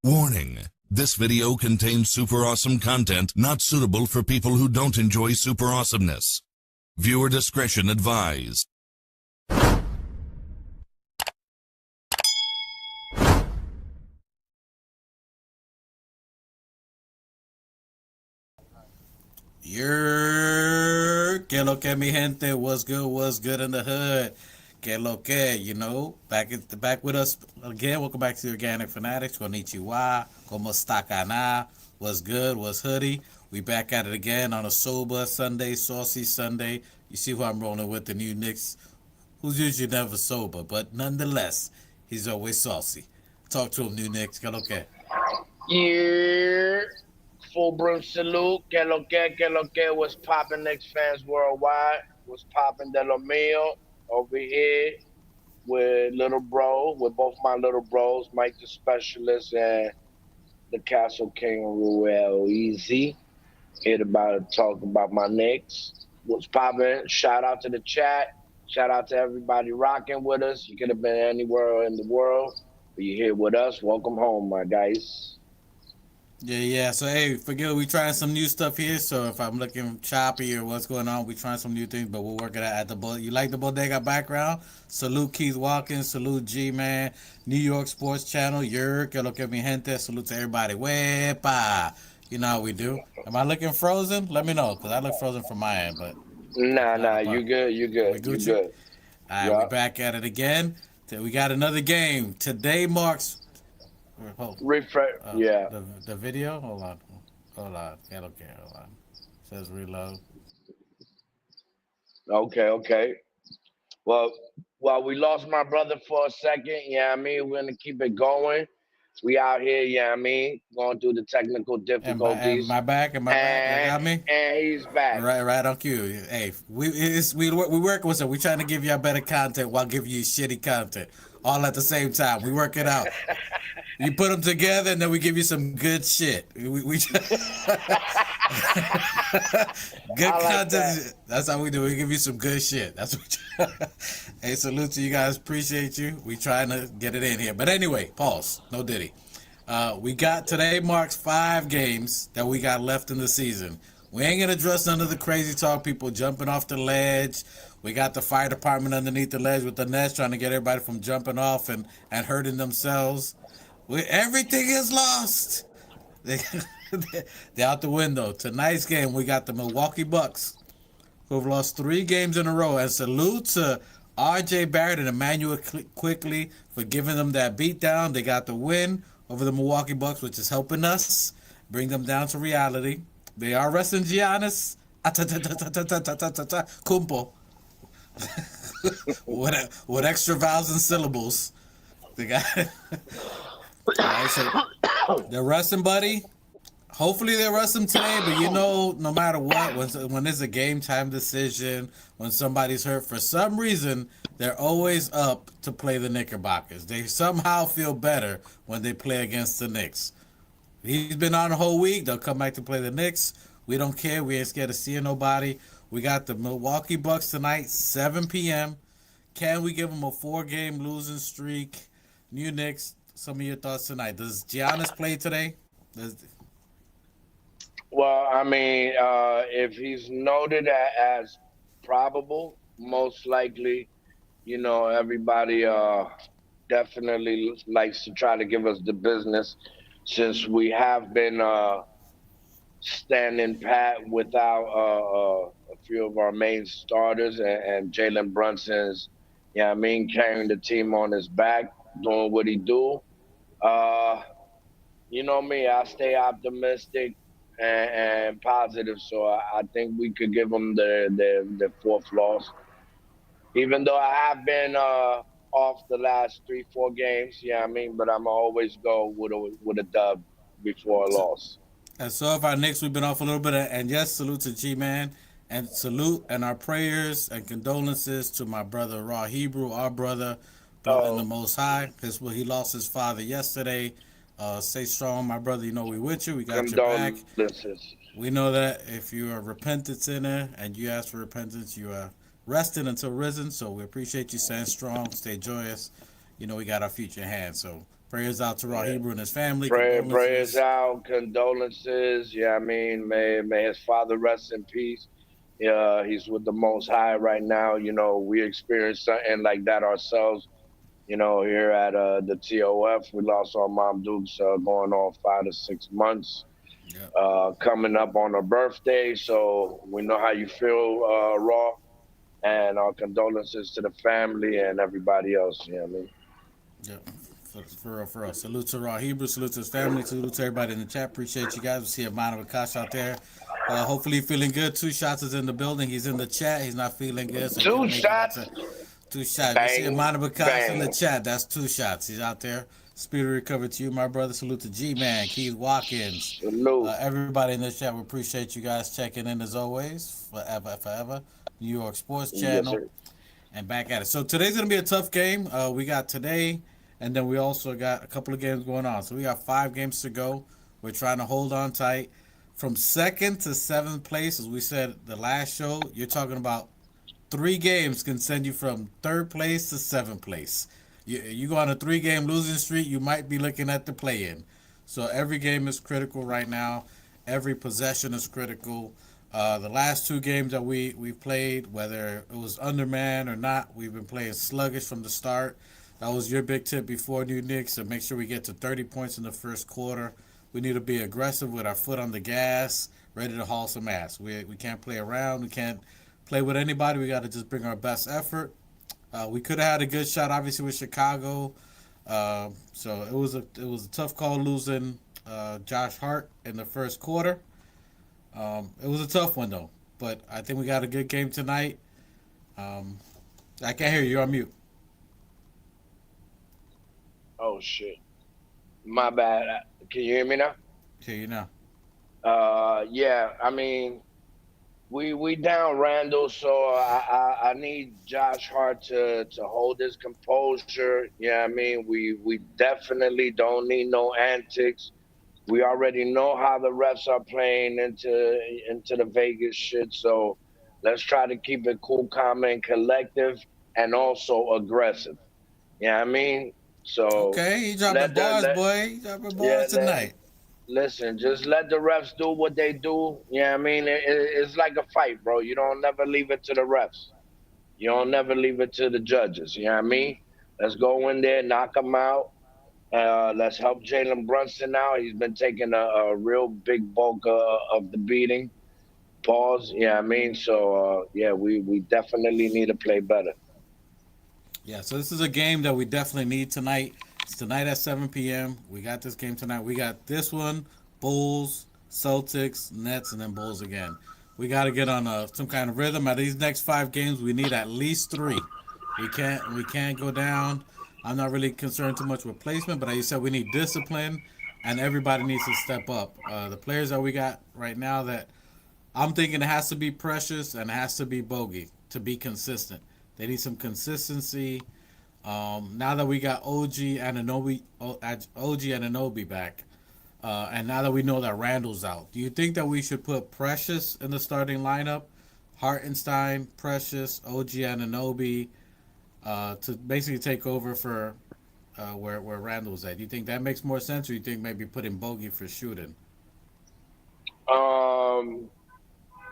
Warning. This video contains super awesome content not suitable for people who don't enjoy super awesomeness. Viewer discretion advised. Que lo que mi gente, what's good in the hood? Que lo que, back with us again. Welcome back to the Organic Fanatics. Konnichiwa, como está cana? What's good, what's hoodie? We back at it again on a sober Sunday, saucy Sunday. You see who I'm rolling with, the new Knicks, who's usually never sober, but nonetheless, he's always saucy. Talk to him, new Knicks. Que lo que? Yeah, full brim salute. Que lo que, what's poppin', Knicks fans worldwide? What's poppin', De Lo Mio over here with with both my little bros, Mike the Specialist and the Castle King Ruel Easy. Here to talk about my Knicks. What's poppin'? Shout out to the chat. Shout out to everybody rocking with us. You could have been anywhere in the world, but you're here with us. Welcome home, my guys. Yeah. So, hey, forget we trying some new stuff here. So, if I'm looking choppy or what's going on, we trying some new things, but we're working at the You like the bodega background? Salute Keith Watkins. Salute G-Man. New York Sports Channel. Que lo que mi gente. Salute to everybody. Wepa. You know how we do. Am I looking frozen? Let me know, because I look frozen from my end, but... Nah, you good. We You Gucci? good. All right, we back at it again. We got another game. Today marks... Refresh. Yeah. The video. Hold on. Hold on. Hold on. Says reload. Okay. Well, we lost my brother for a second. Yeah, we're gonna keep it going. We out here. Yeah, going through the technical difficulties. Am I back? You got me? And he's back. Right on cue. Hey, we work with it. We trying to give you better content while giving you shitty content all at the same time. We work it out. You put them together, and then we give you some good shit. We good content. That. That's how we do. We give you some good shit. That's what. Hey, salute to you guys. Appreciate you. We trying to get it in here. But anyway, pause. No diddy. We got today marks 5 games that we got left in the season. We ain't gonna address none of the crazy talk, people jumping off the ledge. We got the fire department underneath the ledge with the nets trying to get everybody from jumping off and hurting themselves. Everything is lost. They're out the window. Tonight's game, we got the Milwaukee Bucks, who have lost 3 games in a row. And salute to R.J. Barrett and Emmanuel Quickly for giving them that beatdown. They got the win over the Milwaukee Bucks, which is helping us bring them down to reality. They are resting Giannis. Kumpo. With extra vowels and syllables. They got... Right, so they're resting, buddy. Hopefully they rest him today, but no matter what, when it's a game time decision, when somebody's hurt, for some reason, they're always up to play the Knickerbockers. They somehow feel better when they play against the Knicks. He's been on the whole week. They'll come back to play the Knicks. We don't care. We ain't scared of seeing nobody. We got the Milwaukee Bucks tonight, 7 p.m. Can we give them a 4-game losing streak? New Knicks. Some of your thoughts tonight. Does Giannis play today? Well, if he's noted as probable, most likely, everybody definitely likes to try to give us the business, since we have been standing pat without a few of our main starters, and Jalen Brunson's, carrying the team on his back, doing what he do. You know me, I stay optimistic and positive, so I think we could give them the 4th loss. Even though I have been off the last 3-4 games, but I'm always go with a dub before a loss. And so if our Knicks, we've been off a little bit, and yes, salute to G-Man, and salute and our prayers and condolences to my brother Raw Hebrew, our brother in the Most High, because he lost his father yesterday. Stay strong, my brother. We with you. We got your back. We know that if you are a repentant sinner and you ask for repentance, you are resting until risen. So we appreciate you staying strong, stay joyous. We got our future in hand. So Prayers out to Raw Yeah. Hebrew and his family. Prayers Condolences. out, condolences. Yeah, I mean, may his father rest in peace. Yeah, he's with the Most High right now. You know, we experienced something like that ourselves. You know, here at the TOF, we lost our mom Dukes going on 5 to 6 months. Yep. Coming up on her birthday, so we know how you feel, Raw, and our condolences to the family and everybody else. You know what I mean? Yep. For real, for real. Salute to Raw Hebrew. Salute to his family. Salute to everybody in the chat. Appreciate you guys. We see Amana Akash out there. Hopefully feeling good. Two shots is in the building. He's in the chat. He's not feeling good, so he Two couldn't make it out to shots, two shots. We see bang, Amana Akash in the bang. chat. That's two shots. He's out there. Spirit recovery to you, my brother. Salute to G Man, Keith Watkins, Salute. everybody in this chat. We appreciate you guys checking in as always. Forever, forever. New York Sports Yes, Channel. sir. And back at it. So today's gonna be a tough game. We got today, and then we also got a couple of games going on. So we got 5 games to go. We're trying to hold on tight. From second to seventh place, as we said the last show, you're talking about 3 games can send you from third place to seventh place. You go on a 3-game losing streak, you might be looking at the play-in. So every game is critical right now. Every possession is critical. The last 2 games that we've played, whether it was underman or not, we've been playing sluggish from the start. That was your big tip before New Knicks, to make sure we get to 30 points in the first quarter. We need to be aggressive with our foot on the gas, ready to haul some ass. We can't play around. We can't play with anybody. We got to just bring our best effort. We could have had a good shot, obviously, with Chicago. So it was a tough call losing Josh Hart in the first quarter. It was a tough one though, but I think we got a good game tonight. Um, I can't hear you. You're on mute. Oh shit, my bad. Can you hear me now? Hear you now. Yeah. I mean, we down Randall, so I need Josh Hart to hold his composure. Yeah, I mean, we definitely don't need no antics. We already know how the refs are playing into the Vegas shit. So let's try to keep it cool, calm, and collective, and also aggressive. Yeah, I mean, so Okay, he dropping let the bars, let boy. He dropping yeah bars tonight. listen, just let the refs do what they do. Yeah, I mean, it's like a fight, bro. You don't never leave it to the refs. You don't never leave it to the judges. You know what I mean? Let's go in there, knock them out. Let's help Jalen Brunson out. He's been taking a real big bulk of the beating. Pause. Yeah, I mean, so yeah, we definitely need to play better. Yeah, so this is a game that we definitely need tonight. It's tonight at 7 p.m. We got this game tonight. We got this one, Bulls, Celtics, Nets, and then Bulls again. We got to get on some kind of rhythm. At these next 5 games, we need at least 3. We can't go down. I'm not really concerned too much with placement, but like you said, we need discipline, and everybody needs to step up. The players that we got right now, that I'm thinking, it has to be Precious and it has to be Bogey to be consistent. They need some consistency. Now that we got OG and Anobi back, and now that we know that Randall's out, do you think that we should put Precious in the starting lineup, Hartenstein, Precious, OG and Anobi, to basically take over for where Randall's at? Do you think that makes more sense, or do you think maybe putting Bogey for shooting? Um,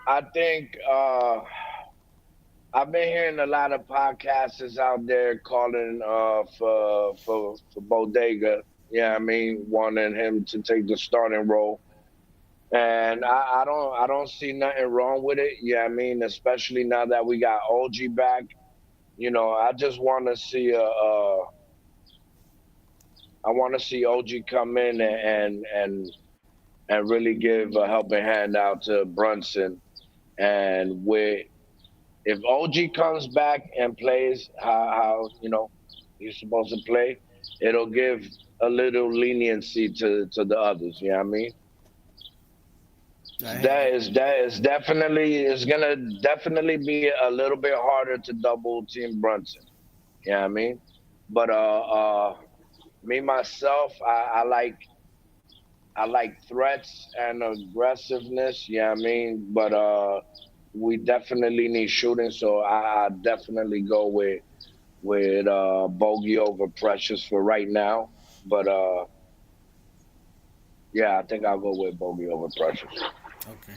I think I've been hearing a lot of podcasters out there calling for Bodega. Yeah, I mean, wanting him to take the starting role. And I don't see nothing wrong with it. Yeah, I mean, especially now that we got OG back. You know, I just want to see I want to see OG come in and really give a helping hand out to Brunson. And with if OG comes back and plays how he's supposed to play, it'll give a little leniency to the others. You know what I mean? That is definitely is gonna definitely be a little bit harder to double team Brunson. You know what I mean? But me myself, I like threats and aggressiveness. Yeah, I mean, but we definitely need shooting, so I definitely go with Bogey over Precious for right now. But yeah, I think I'll go with Bogey over Precious. Okay.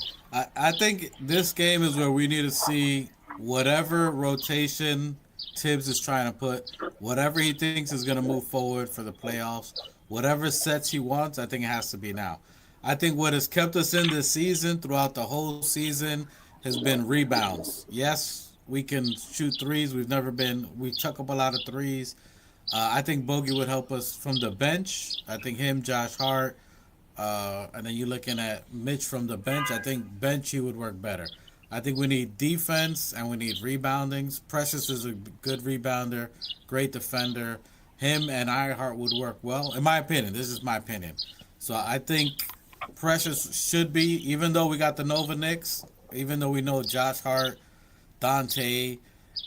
I think this game is where we need to see whatever rotation Tibbs is trying to put, whatever he thinks is going to move forward for the playoffs, whatever sets he wants, I think it has to be now. I think what has kept us in this season throughout the whole season has been rebounds. Yes, we can shoot threes. We chuck up a lot of threes. I think Bogey would help us from the bench. I think him, Josh Hart, and then you're looking at Mitch from the bench. I think bench he would work better. I think we need defense and we need reboundings. Precious is a good rebounder, great defender. Him and Ironheart would work well, in my opinion. This is my opinion. So I think Precious should be, even though we got the Nova Knicks, even though we know Josh Hart, Dante,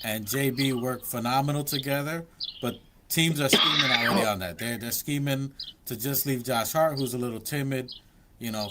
and JB work phenomenal together, but teams are scheming already on that. They're scheming to just leave Josh Hart, who's a little timid,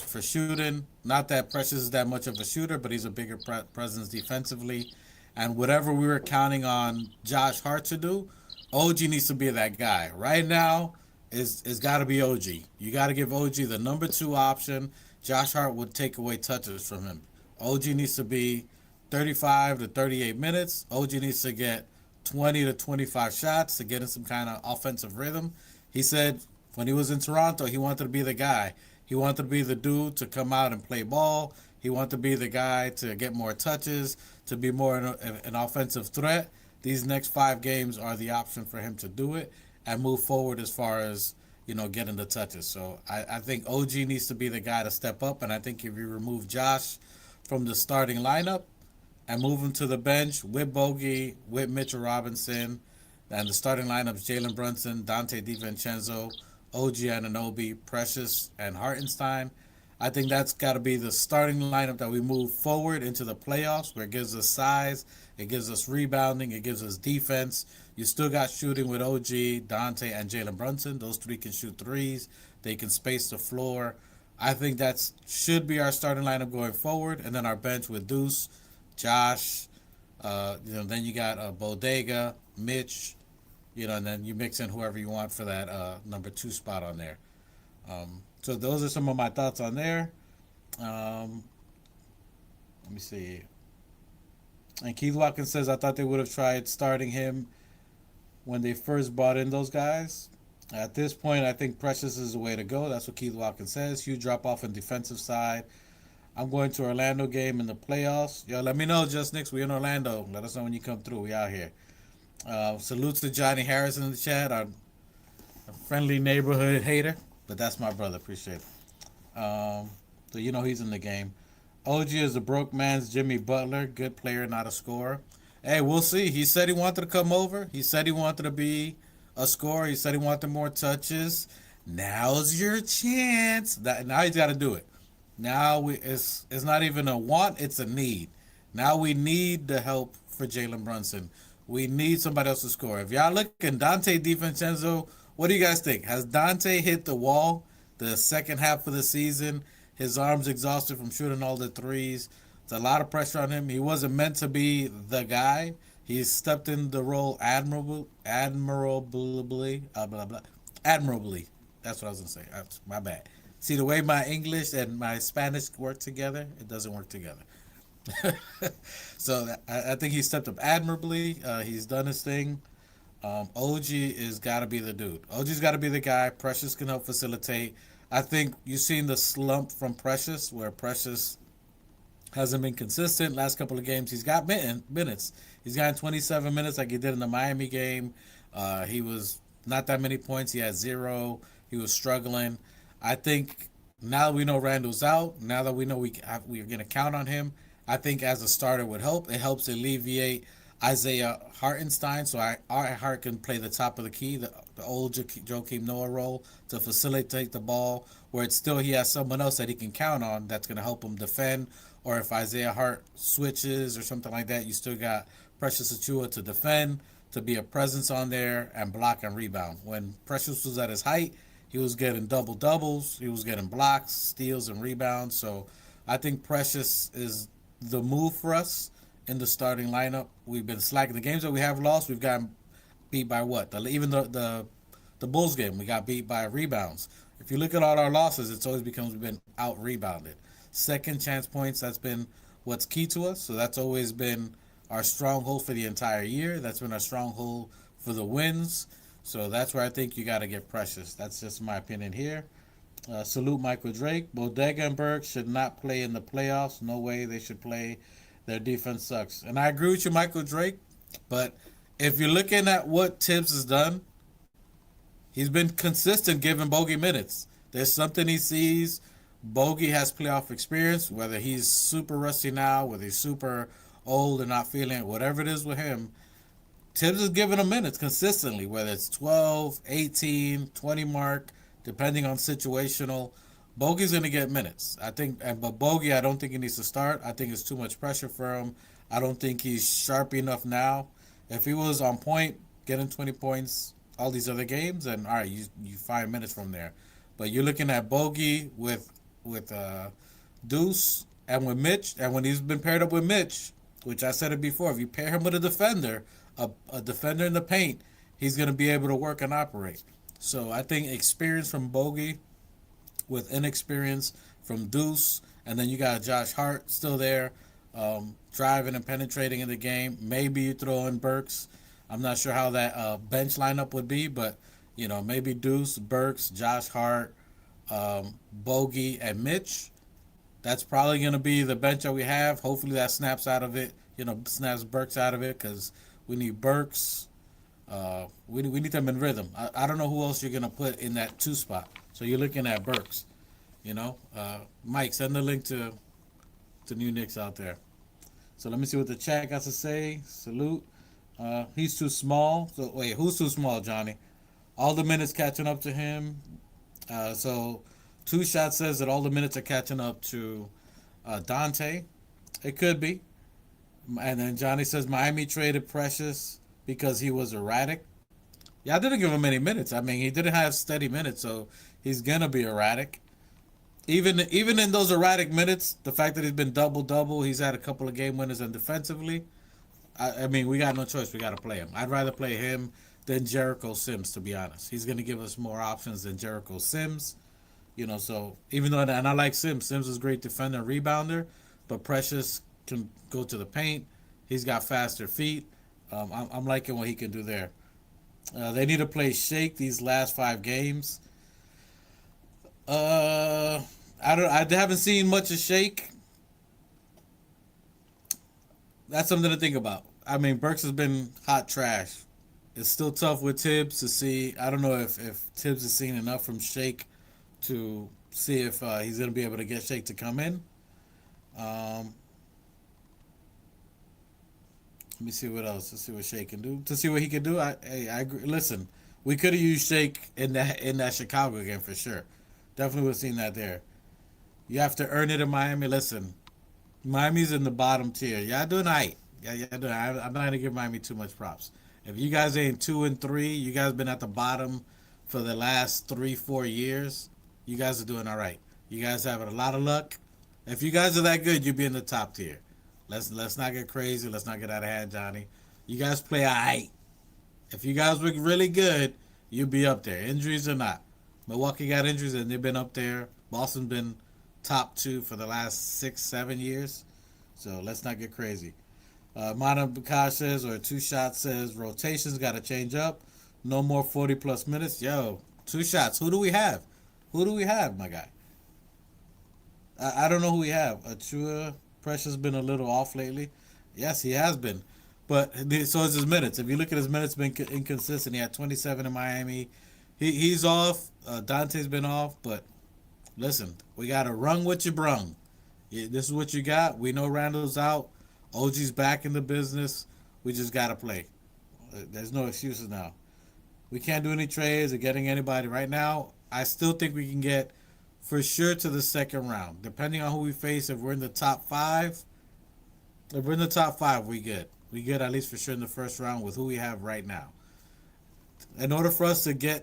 for shooting. Not that Precious is that much of a shooter, but he's a bigger presence defensively. And whatever we were counting on Josh Hart to do, OG needs to be that guy. Right now, is got to be OG. You got to give OG the number two option. Josh Hart would take away touches from him. OG needs to be 35 to 38 minutes. OG needs to get 20 to 25 shots to get in some kind of offensive rhythm. He said when he was in Toronto, he wanted to be the guy. He wanted to be the dude to come out and play ball. He wanted to be the guy to get more touches, to be more an offensive threat. These next 5 games are the option for him to do it and move forward as far as, getting the touches. So I think OG needs to be the guy to step up. And I think if you remove Josh from the starting lineup, and move him to the bench with Bogey, with Mitchell Robinson, and the starting lineups: Jalen Brunson, Dante DiVincenzo, OG Anunoby, Precious, and Hartenstein. I think that's got to be the starting lineup that we move forward into the playoffs, where it gives us size, it gives us rebounding, it gives us defense. You still got shooting with OG, Dante, and Jalen Brunson. Those three can shoot threes. They can space the floor. I think that should be our starting lineup going forward, and then our bench with Deuce, Josh, then you got Bodega, Mitch, and then you mix in whoever you want for that number 2 spot on there. So those are some of my thoughts on there. Let me see. And Keith Watkins says, I thought they would have tried starting him when they first brought in those guys. At this point, I think Precious is the way to go. That's what Keith Watkins says. Huge drop off on defensive side. I'm going to Orlando game in the playoffs. Yo, let me know, Just Knicks. We in Orlando. Let us know when you come through. We out here. Salute to Johnny Harris in the chat, our friendly neighborhood hater. But that's my brother. Appreciate it. So he's in the game. OG is a broke man's Jimmy Butler. Good player, not a scorer. Hey, we'll see. He said he wanted to come over. He said he wanted to be a scorer. He said he wanted more touches. Now's your chance. Now he's got to do it. Now it's not even a want, it's a need. Now we need the help for Jalen Brunson. We need somebody else to score. If y'all looking, Dante DiVincenzo, what do you guys think? Has Dante hit the wall the second half of the season? His arms exhausted from shooting all the threes. There's a lot of pressure on him. He wasn't meant to be the guy. He stepped in the role admirably. Admirably. That's what I was going to say. My bad. See, the way my English and my Spanish work together, it doesn't work together. So I think he stepped up admirably. He's done his thing. OG is got to be the dude. OG's got to be the guy. Precious can help facilitate. I think you've seen the slump from Precious, where Precious hasn't been consistent. Last couple of games, he's got minutes. He's gotten 27 minutes like he did in the Miami game. He was not that many points. He had 0. He was struggling. I think now that we know Randall's out, now that we know we're going to count on him, I think as a starter would help. It helps alleviate Isaiah Hartenstein, so Hart can play the top of the key, the old Joakim Noah role, to facilitate the ball, where it's still he has someone else that he can count on that's going to help him defend. Or if Isaiah Hart switches or something like that, you still got Precious Achiuwa to defend, to be a presence on there, and block and rebound. When Precious was at his height, he was getting double-doubles. He was getting blocks, steals, and rebounds. So I think Precious is the move for us in the starting lineup. We've been slacking. The games that we have lost, we've gotten beat by what? Even the the Bulls game. We got beat by rebounds. If you look at all our losses, it's always because we've been out rebounded. Second chance points, that's been what's key to us. So that's always been our stronghold for the entire year. That's been our stronghold for the wins. So that's where I think you got to get Precious. That's just my opinion here. Salute Michael Drake. Bodega and Burke should not play in the playoffs. No way they should play. Their defense sucks. And I agree with you, Michael Drake. But if you're looking at what Tibbs has done, he's been consistent giving Bogey minutes. There's something he sees. Bogey has playoff experience, whether he's super rusty now, whether he's super old and not feeling it, whatever it is with him. Tibbs is giving him minutes consistently, whether it's 12, 18, 20 mark, depending on situational. Bogey's going to get minutes. But Bogey, I don't think he needs to start. I think it's too much pressure for him. I don't think he's sharp enough now. If he was on point, getting 20 points, all these other games, then all right, you find minutes from there. But you're looking at Bogey with Deuce and with Mitch, and when he's been paired up with Mitch, which I said it before, if you pair him with a defender, a defender in the paint, he's going to be able to work and operate. So I think experience from Bogey with inexperience from Deuce, and then you got Josh Hart still there, driving and penetrating in the game. Maybe you throw in Burks. I'm not sure how that bench lineup would be, but maybe Deuce, Burks, Josh Hart, Bogey, and Mitch. That's probably going to be the bench that we have. Hopefully that snaps out of it. Snaps Burks out of it because we need Burks. We need them in rhythm. I don't know who else you're going to put in that 2 spot. So you're looking at Burks. Mike, send the link to New Knicks out there. So let me see what the chat got to say. Salute. He's too small. So wait, who's too small, Johnny? All the minutes catching up to him. So Two Shot says that all the minutes are catching up to Dante. It could be. And then Johnny says Miami traded Precious because he was erratic. Yeah, I didn't give him any minutes. I mean, he didn't have steady minutes, so he's gonna be erratic. Even in those erratic minutes, the fact that he's been double-double, he's had a couple of game winners, and defensively, I mean, we got no choice. We got to play him. I'd rather play him than Jericho Sims, to be honest. He's going to give us more options than Jericho Sims. So even though, and I like Sims. Sims is a great defender and rebounder, but Precious can go to the paint. He's got faster feet. I'm liking what he can do there. They need to play Shake these last 5 games. I haven't seen much of Shake. That's something to think about. I mean, Burks has been hot trash. It's still tough with Tibbs to see. I don't know if Tibbs has seen enough from Shake to see if he's going to be able to get Shake to come in. Let me see what else. Let's see what Shake can do. To see what he can do, I agree. Listen, we could have used Shake in that Chicago game for sure. Definitely would have seen that there. You have to earn it in Miami. Listen, Miami's in the bottom tier. Y'all doing all right. Yeah, doing. I'm not going to give Miami too much props. If you guys ain't 2 and 3, you guys been at the bottom for the last 3-4 years. You guys are doing all right. You guys having a lot of luck. If you guys are that good, you'll be in the top tier. Let's not get crazy. Let's not get out of hand, Johnny. You guys play all right. If you guys look really good, you'll be up there. Injuries or not. Milwaukee got injuries and they've been up there. Boston's been top 2 for the last 6-7 years. So let's not get crazy. Mana Bakash says, or Two Shots says, rotations got to change up. No more 40-plus minutes. Yo, Two Shots. Who do we have? Who do we have, my guy? I don't know who we have. Achua Precious been a little off lately. Yes, he has been. But so is his minutes. If you look at his minutes, been inconsistent. He had 27 in Miami. He's off. Dante's been off. But listen, we got to run what you brung. This is what you got. We know Randall's out. OG's back in the business. We just got to play. There's no excuses now. We can't do any trades or getting anybody right now. I still think we can get for sure to the second round. Depending on who we face, if we're in the top 5, we good. We good at least for sure in the first round with who we have right now. In order for us to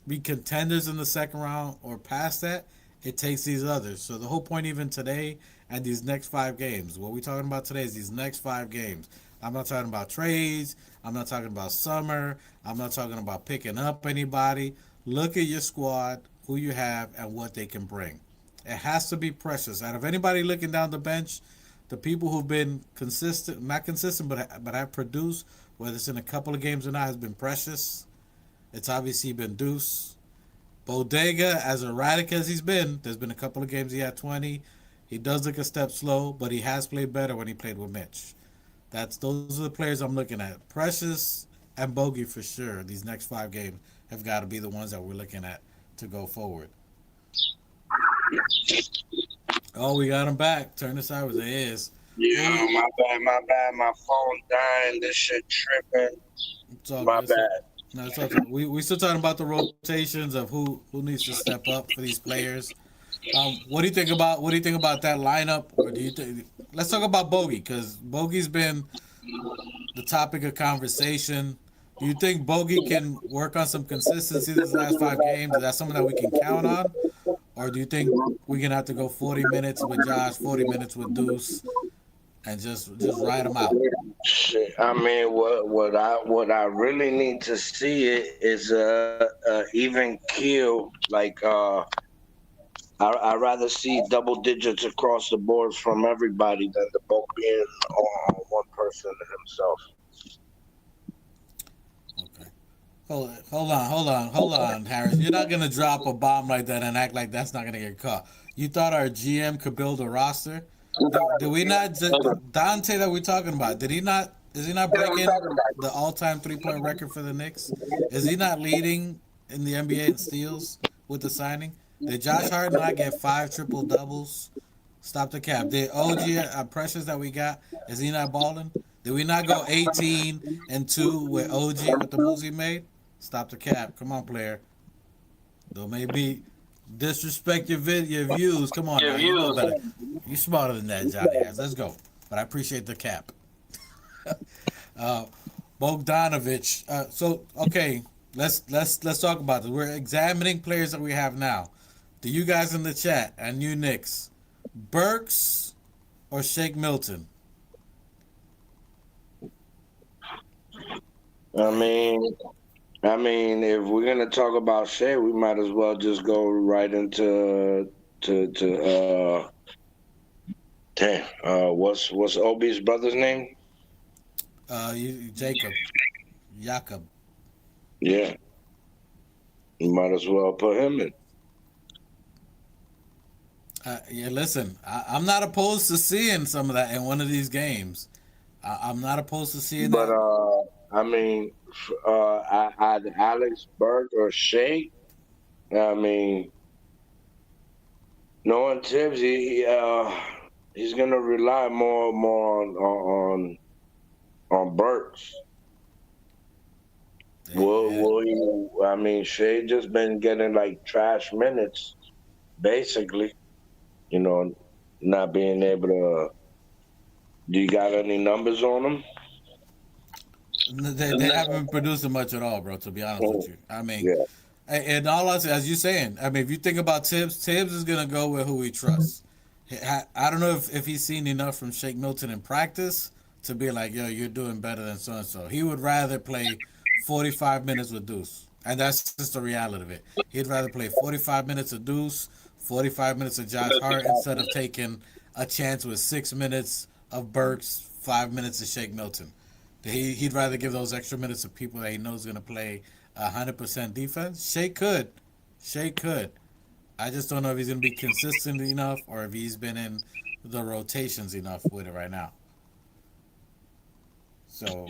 be contenders in the second round or past that, it takes these others. So the whole point even today and these next 5 games, what we're talking about today is these next 5 games. I'm not talking about trades. I'm not talking about summer. I'm not talking about picking up anybody. Look at your squad, who you have, and what they can bring. It has to be Precious. Out of anybody looking down the bench, the people who've been consistent, not consistent, but have produced, whether it's in a couple of games or not, has been Precious. It's obviously been Deuce. Bodega, as erratic as he's been, there's been a couple of games he had 20. He does look a step slow, but he has played better when he played with Mitch. Those are the players I'm looking at. Precious and Bogey for sure. These next 5 games have got to be the ones that we're looking at to go forward. Oh, we got him back. Turn this sideways. It is. Yeah, my bad. My phone dying. This shit tripping. It's all My good. bad. No, it's all good. We still talking about the rotations of who needs to step up for these players. What do you think about that lineup? Or do you think? Let's talk about Bogey because Bogey's been the topic of conversation. Do you think Bogey can work on some consistency these last 5 games? Is that something that we can count on? Or do you think we're gonna have to go 40 minutes with Josh, 40 minutes with Deuce, and just ride them out? Shit, I mean, what I really need to see is a even kill. Like I rather see double digits across the board from everybody than the bulk being on one person himself. Okay. Hold on, Harris. You're not gonna drop a bomb like that and act like that's not gonna get caught. You thought our GM could build a roster? Did we not? Dante that we're talking about? Did he not? Is he not breaking the all-time three-point record for the Knicks? Is he not leading in the NBA in steals with the signing? Did Josh Hart not get 5 triple doubles? Stop the cap. Did OG Precious that we got? Is he not balling? Did we not go 18-2 with OG with the moves he made? Stop the cap. Come on, player. Don't maybe disrespect your views. Come on, now. You know better. You smarter than that, Johnny. Let's go. But I appreciate the cap. Bogdanovich. So okay, let's talk about this. We're examining players that we have now. To you guys in the chat and you Knicks, Burks or Shake Milton? I mean, if we're gonna talk about Shea, we might as well just go right into what's Obi's brother's name? Jacob. Yeah, you might as well put him in. Yeah, listen, I'm not opposed to seeing some of that in one of these games. I'm not opposed to seeing But that. I mean, either Alex Burke or Shea. I mean, knowing Tibbs, he's gonna rely more on Burks. Will you? I mean, Shea just been getting like trash minutes, basically. You know, not being able to. Do you got any numbers on him? They haven't been producing much at all, bro. To be honest with you, I mean, Yeah. and all us as you're saying, I mean, if you think about Tibbs is gonna go with who he trusts. I don't know if he's seen enough from Shake Milton in practice to be like, yo, you're doing better than so and so. He would rather play 45 minutes with Deuce, and that's just the reality of it. He'd rather play 45 minutes of Deuce, 45 minutes of Josh Hart instead of taking a chance with 6 minutes of Burks, 5 minutes of Shake Milton. He'd rather give those extra minutes to people that he knows going to play 100% defense. Shea could. I just don't know if he's going to be consistent enough or if he's been in the rotations enough with it right now. So,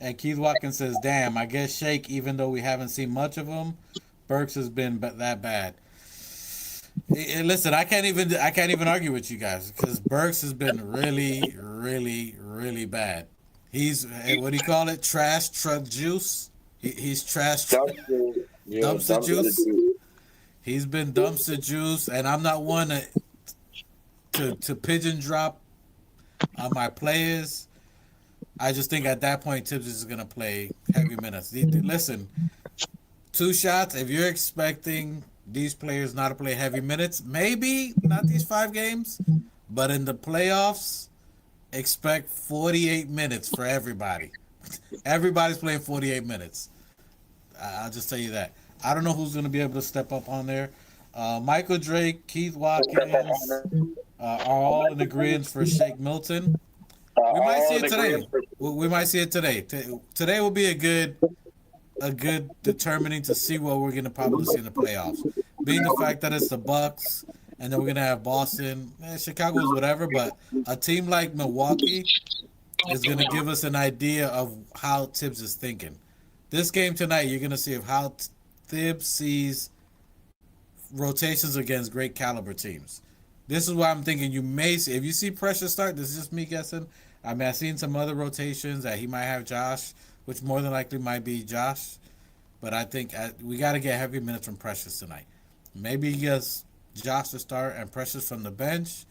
and Keith Watkins says, damn, I guess Shake, even though we haven't seen much of him, Burks has been that bad. Listen, I can't even argue with you guys because Burks has been really, really, really bad. He's what do you call it? Trash truck juice. He's trash dumpster juice. He's been dumpster juice, and I'm not one to pigeon drop on my players. I just think at that point Tibbs is gonna play heavy minutes. Listen, 2 shots. If you're expecting these players not to play heavy minutes, maybe not these 5 games, but in the playoffs, expect 48 minutes for everybody. Everybody's playing 48 minutes. I'll just tell you that. I don't know who's going to be able to step up on there. Michael Drake, Keith Watkins are all in agreement for Shake Milton. We might see it today. We might see it today. Today will be a good determining to see what we're going to probably see in the playoffs. Being the fact that it's the Bucks and then we're going to have Boston, Chicago's whatever, but a team like Milwaukee is going to give us an idea of how Tibbs is thinking. This game tonight, you're going to see of how Tibbs sees rotations against great caliber teams. This is why I'm thinking you may see, if you see pressure start, this is just me guessing. I mean, I've seen some other rotations that he might have Josh, which more than likely might be Josh. But I think we got to get heavy minutes from Precious tonight. Maybe he gets Josh to start and Precious from the bench.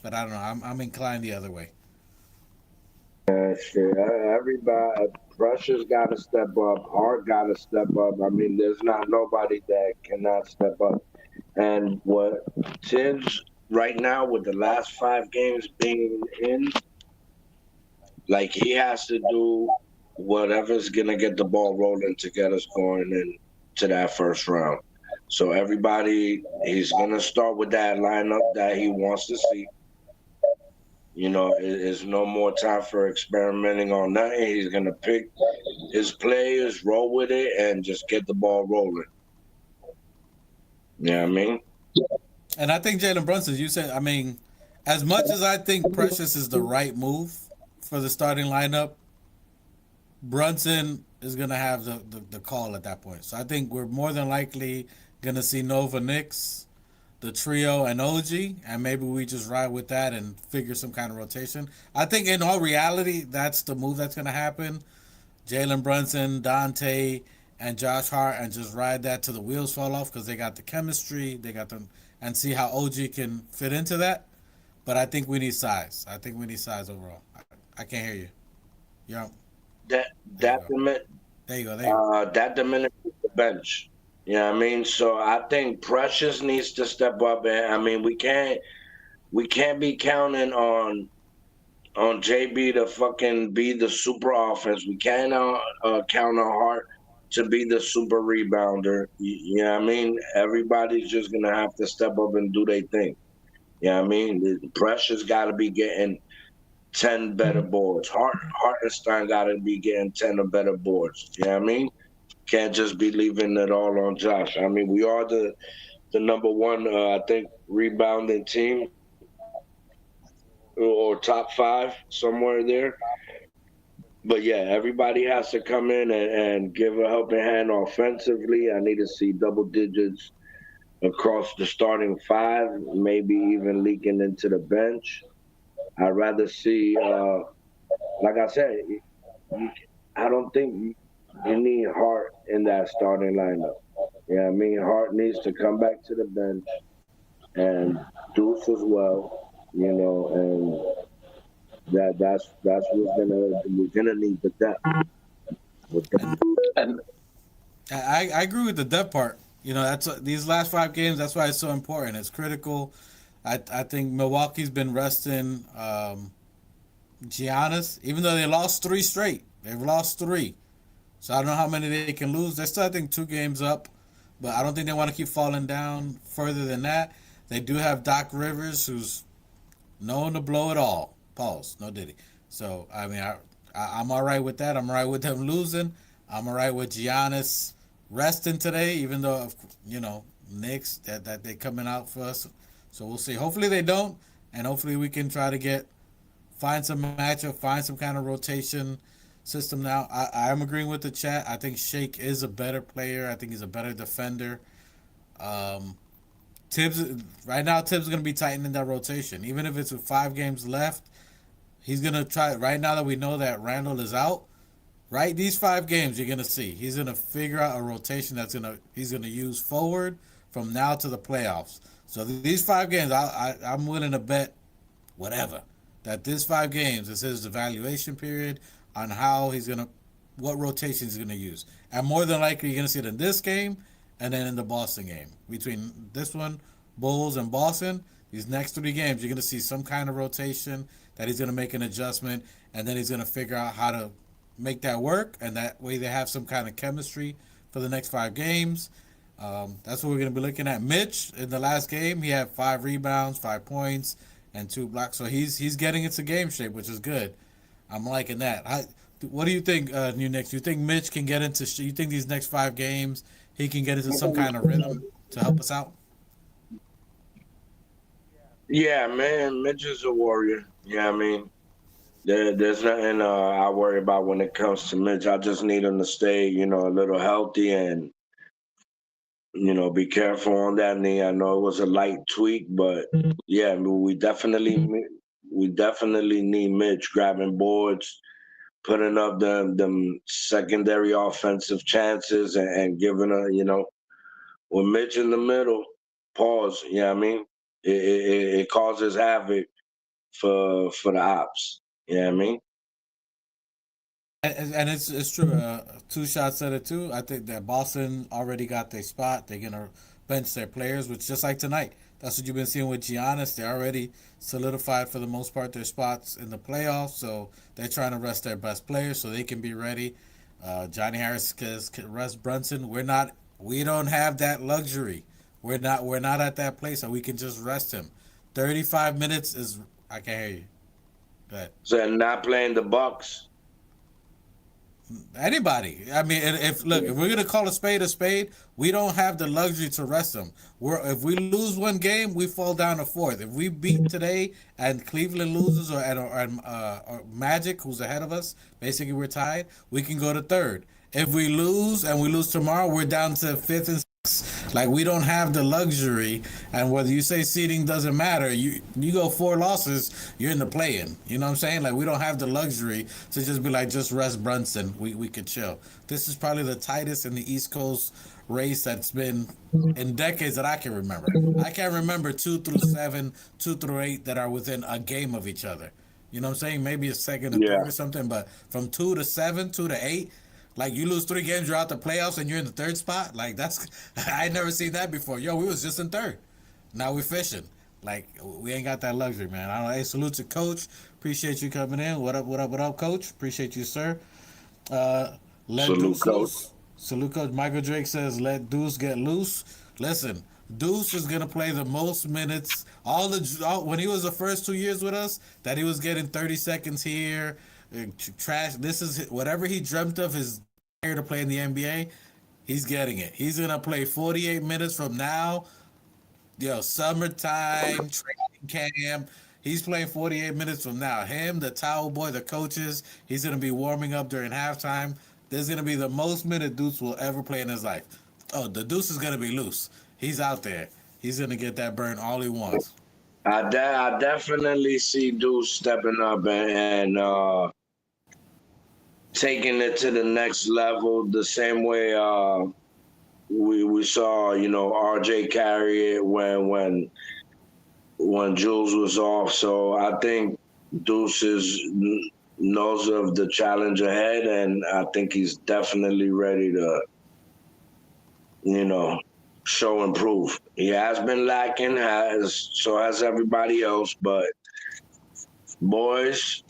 But I don't know. I'm inclined the other way. Shit, everybody, Precious got to step up. Hart got to step up. I mean, there's not nobody that cannot step up. And what Tibbs right now with the last 5 games being in, like he has to do whatever's gonna get the ball rolling to get us going into that first round. So everybody, he's gonna start with that lineup that he wants to see. You know, it's no more time for experimenting on nothing. He's gonna pick his players, roll with it, and just get the ball rolling. You know what I mean? And I think Jalen Brunson, you said, I mean, as much as I think Precious is the right move for the starting lineup, Brunson is going to have the call at that point. So I think we're more than likely going to see Nova Knicks, the trio, and OG, and maybe we just ride with that and figure some kind of rotation. I think in all reality, that's the move that's going to happen. Jalen Brunson, Dante, and Josh Hart, and just ride that till the wheels fall off because they got the chemistry, they got them, and see how OG can fit into that. But I think we need size. I think we need size overall. I can't hear you. Yeah. That There you go. that diminishes the bench. You know what I mean? So I think Precious needs to step up, and I mean we can't be counting on JB to fucking be the super offense. We can't count on Hart to be the super rebounder. You know what I mean? Everybody's just gonna have to step up and do their thing. You know what I mean? The Precious got to be getting 10 better boards. Hartenstein got to be getting 10 or better boards. You know what I mean? Can't just be leaving it all on Josh. I mean, we are the number one, I think, rebounding team or top 5, somewhere there. But yeah, everybody has to come in and give a helping hand offensively. I need to see double digits across the starting 5, maybe even leaking into the bench. I'd rather see, like I said, I don't think you need Hart in that starting lineup. Yeah, I mean, Hart needs to come back to the bench and Deuce as well, you know, and that's what's we're gonna need the depth. And I agree with the depth part. You know, that's these last 5 games. That's why it's so important. It's critical. I think Milwaukee's been resting Giannis, even though they lost 3 straight. They've lost 3. So I don't know how many they can lose. They're still, I think, 2 games up, but I don't think they want to keep falling down further than that. They do have Doc Rivers, who's known to blow it all. Pause. No diddy. So, I mean, I'm all right with that. I'm all right with them losing. I'm all right with Giannis resting today, even though, you know, Knicks, that they're coming out for us. So we'll see. Hopefully they don't, and hopefully we can try to find some matchup, find some kind of rotation system now. I am agreeing with the chat. I think Shake is a better player. I think he's a better defender. Tibbs right now, Tibbs is going to be tightening that rotation. Even if it's with 5 games left, he's going to try. Right now that we know that Randall is out, right? These 5 games, you're going to see he's going to figure out a rotation he's going to use forward from now to the playoffs. So these 5 games, I'm willing to bet whatever that this 5 games is his evaluation period on how what rotation he's gonna use, and more than likely you're gonna see it in this game and then in the Boston game. Between this one, Bulls and Boston, These next 3 games, you're going to see some kind of rotation that he's going to make an adjustment, and then he's going to figure out how to make that work, and that way they have some kind of chemistry for the next 5 games. That's what we're going to be looking at. Mitch, in the last game, he had 5 rebounds, 5 points, and 2 blocks. So he's getting into game shape, which is good. I'm liking that. What do you think, New Knicks? You think Mitch can get into? You think these next 5 games he can get into some kind of rhythm to help us out? Yeah, man, Mitch is a warrior. Yeah, I mean, there's nothing I worry about when it comes to Mitch. I just need him to stay, a little healthy and be careful on that knee. I know it was a light tweak, but yeah, I mean, we definitely need Mitch grabbing boards, putting up them secondary offensive chances, and giving with Mitch in the middle. Pause. Yeah, I mean, it causes havoc for the ops. Yeah, I mean. And it's true. 2 shots at it too. I think that Boston already got their spot. They're gonna bench their players, which just like tonight. That's what you've been seeing with Giannis. They already solidified for the most part their spots in the playoffs. So they're trying to rest their best players so they can be ready. Johnny Harris can rest Brunson. We don't have that luxury. We're not at that place, so we can just rest him. 35 minutes is I can't hear you. Go ahead. So not playing the Bucks. Anybody. I mean, if we're gonna call a spade, we don't have the luxury to rest them. If we lose 1 game, we fall down to fourth. If we beat today and Cleveland loses, or Magic, who's ahead of us, basically we're tied. We can go to third. If we lose and we lose tomorrow, we're down to fifth and sixth. Like we don't have the luxury. And whether you say seeding doesn't matter, you go 4 losses, you're in the play-in. You know what I'm saying? Like we don't have the luxury to just be like just rest Brunson. We could chill. This is probably the tightest in the East Coast race that's been in decades that I can remember. I can't remember 2 through 7, 2 through 8 that are within a game of each other. You know what I'm saying? Maybe a second or Yeah. third or something, but from 2 to 7, 2 to 8. Like you lose 3 games, you're out the playoffs, and you're in the third spot. Like that's I ain't never seen that before. Yo, we was just in third. Now we fishing. Like we ain't got that luxury, man. I don't know. Hey, salute to Coach. Appreciate you coming in. What up? What up? What up, Coach? Appreciate you, sir. Let Salute, Deuce Coach. loose. Salute, Coach. Michael Drake says, "Let Deuce get loose." Listen, Deuce is gonna play the most minutes. When he was the first 2 years with us, that he was getting 30 seconds here. Trash. This is whatever he dreamt of his here to play in the NBA. He's getting it. He's gonna play 48 minutes from now. Summertime training camp. He's playing 48 minutes from now. Him, the towel boy, the coaches. He's gonna be warming up during halftime. There's gonna be the most minute Deuce will ever play in his life. Oh, the Deuce is gonna be loose. He's out there. He's gonna get that burn all he wants. I definitely see Deuce stepping up and taking it to the next level the same way we saw RJ carry it when Jules was off. So I think Deuce knows of the challenge ahead, and I think he's definitely ready to show and prove. He has been lacking, so has everybody else, but boys,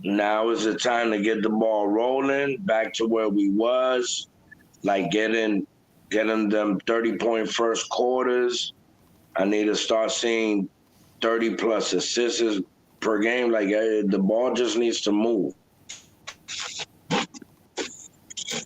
now is the time to get the ball rolling back to where we was, like getting them 30-point first quarters. I need to start seeing 30 plus assists per game. Like the ball just needs to move.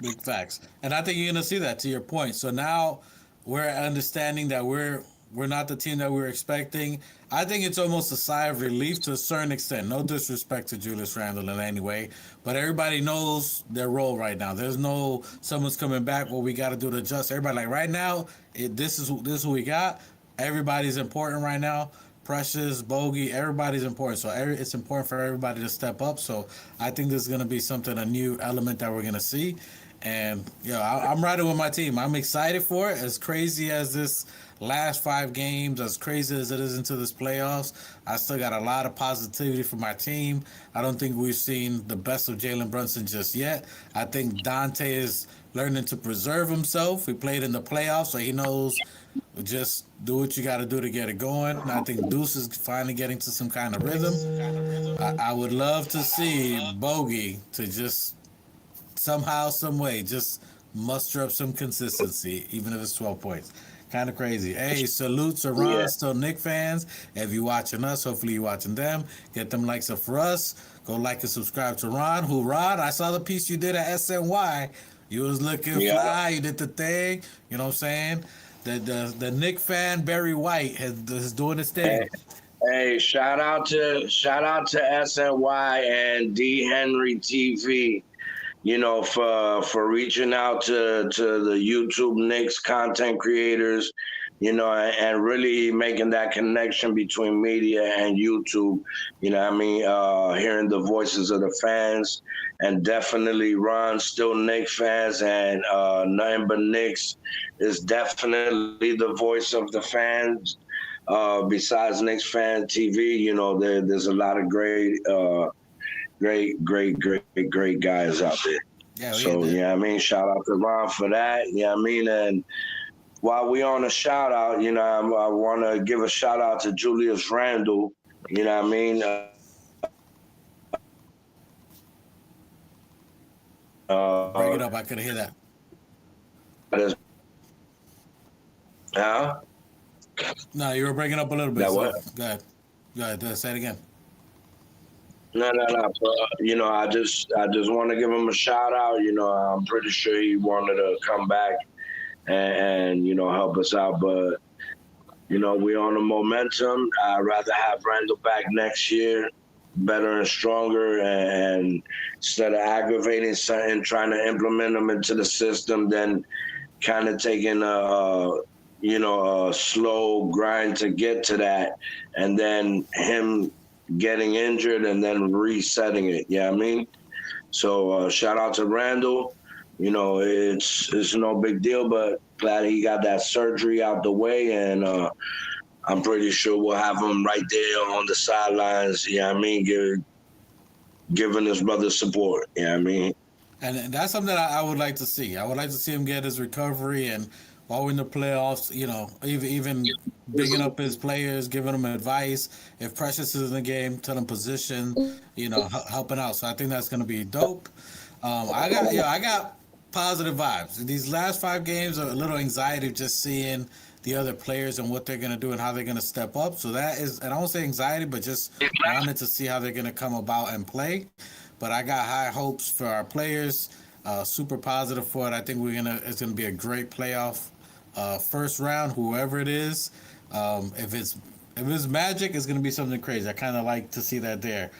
Big facts. And I think you're gonna see that, to your point. So now we're understanding that we're not the team that we were expecting. I think it's almost a sigh of relief to a certain extent. No disrespect to Julius Randle in any way, but everybody knows their role right now. There's no someone's coming back. What we got to do to adjust. Everybody like right now. This is who we got. Everybody's important right now. Precious, Bogey, everybody's important. So it's important for everybody to step up. So I think this is going to be a new element that we're going to see. And I'm riding with my team. I'm excited for it. As crazy as this last 5 games, as crazy as it is into this playoffs, I still got a lot of positivity for my team. I don't think we've seen the best of Jalen Brunson just yet. I think Dante is learning to preserve himself. He played in the playoffs, so he knows just do what you got to do to get it going. I think Deuce is finally getting to some kind of rhythm. I would love to see Bogey to just somehow, some way, just muster up some consistency, even if it's 12 points. Kind of crazy. Hey, salute to Ron, Yeah. still Nick fans. If you're watching us, hopefully you're watching them. Get them likes up for us. Go like and subscribe to Ron. Who, Ron? I saw the piece you did at SNY. You was looking Yeah. fly. You did the thing. You know what I'm saying? The Nick fan Barry White is doing his thing. Hey, shout out to SNY and D Henry TV. You know, for reaching out to the YouTube Knicks content creators, you know, and really making that connection between media and YouTube. You know, what I mean, hearing the voices of the fans, and definitely Ron, still Knicks fans, and Nothing But Knicks is definitely the voice of the fans. Besides Knicks Fan TV, you know, there's a lot of great guys out there. Yeah, So, yeah, I mean, shout out to Ron for that. Yeah, I mean, and while we on a shout out, you know, I want to give a shout out to Julius Randle. You know what I mean? Break it up. I couldn't hear that. Huh? No, you were breaking up a little bit. That So what? go ahead. Say it again. No. You know, I just want to give him a shout out. You know, I'm pretty sure he wanted to come back and you know, help us out. But you know, we on the momentum. I'd rather have Randall back next year, better and stronger, and instead of aggravating something, trying to implement them into the system, then kind of taking a slow grind to get to that, and then him getting injured and then resetting it. Yeah, I mean, so shout out to Randall. You know, it's no big deal, but glad he got that surgery out the way, and I'm pretty sure we'll have him right there on the sidelines. Yeah, I mean, giving his brother support. Yeah, I mean. And that's something that I would like to see. I would like to see him get his recovery, and while we're in the playoffs, you know, even bigging up his players, giving them advice. If Precious is in the game, tell him position, you know, helping out. So I think that's going to be dope. I got positive vibes. These last 5 games are a little anxiety just seeing the other players and what they're going to do and how they're going to step up. So that is, and I won't say anxiety, but just wanted to see how they're going to come about and play. But I got high hopes for our players. Super positive for it. I think it's gonna be a great playoff first round. Whoever it is, if it's Magic, it's gonna be something crazy. I kind of like to see that there.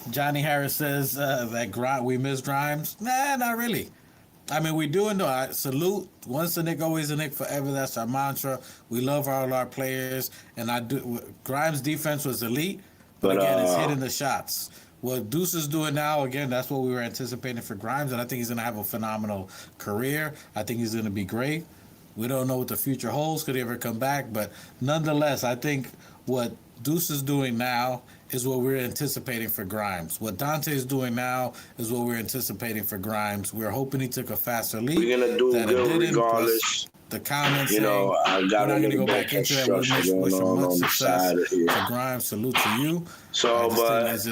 Johnny Harris says that we miss Grimes. Nah, not really. I mean, we do and no. I salute once a Nick, always a Nick, forever. That's our mantra. We love all our players, and I do. Grimes' defense was elite, but again, it's hitting the shots. What Deuce is doing now, again, that's what we were anticipating for Grimes, and I think he's going to have a phenomenal career. I think he's going to be great. We don't know what the future holds. Could he ever come back? But nonetheless, I think what Deuce is doing now is what we're anticipating for Grimes. What Dante is doing now is what we're anticipating for Grimes. We're hoping he took a faster leap. We're going to do good regardless. The comments you know, saying, we're not going to go back into that. We wish him much success. To Grimes, salute to you. So, listen,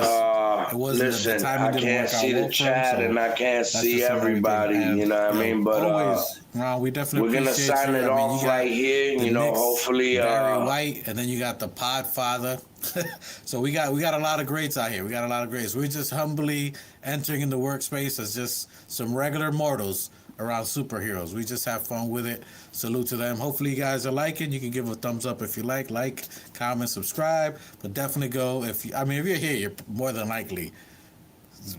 I can't see the chat and I can't see everybody, you know what I mean? But always, Ron, we definitely we're going to sign it off right here, you know, hopefully. Barry White, and then you got the Podfather. So we got a lot of greats out here. We got a lot of greats. We're just humbly entering in the workspace as just some regular mortals around superheroes. We just have fun with it. Salute to them. Hopefully you guys are liking. You can give a thumbs up if you like, comment, subscribe. But definitely go if you're here, you're more than likely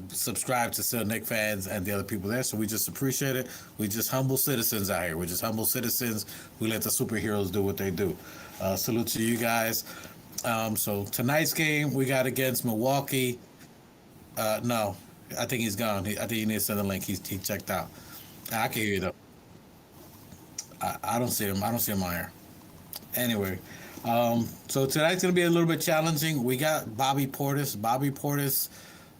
subscribe to still Nick fans and the other people there. So we just appreciate it. We just humble citizens out here. We're just humble citizens. We let the superheroes do what they do. Salute to you guys. So tonight's game we got against Milwaukee. No, I think he's gone. I think you need to send the link. He checked out. I can hear you though. I don't see him. I don't see him on here. Anyway, so tonight's gonna be a little bit challenging. We got Bobby Portis. Bobby Portis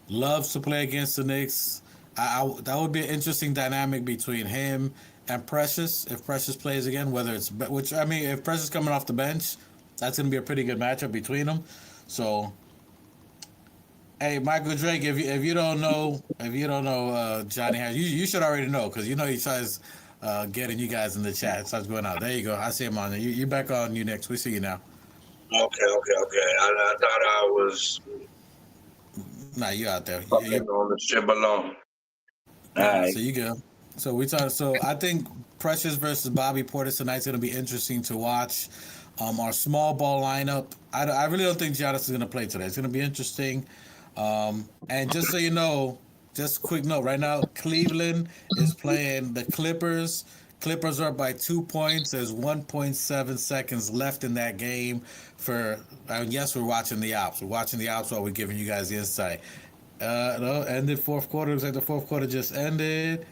loves to play against the Knicks. That would be an interesting dynamic between him and Precious if Precious plays again. Whether it's which I mean, if Precious coming off the bench, that's going to be a pretty good matchup between them. So, hey, Michael Drake, if you don't know Johnny Harris, you should already know because you know he tries getting you guys in the chat. Starts going out. There you go. I see him on there. You back on you next. We see you now. Okay. I thought I was Nah, you out there. fucking on the ship alone. All Yeah, right. so you go. So we talk. So I think Precious versus Bobby Portis tonight's going to be interesting to watch. Our small ball lineup. I really don't think Giannis is going to play today. It's going to be interesting. And just so you know, just a quick note. Right now, Cleveland is playing the Clippers. Clippers are up by 2 points. There's 1.7 seconds left in that game. Yes, we're watching the ops. We're watching the ops while we're giving you guys the insight. No, ended fourth quarter. Looks like the fourth quarter just ended.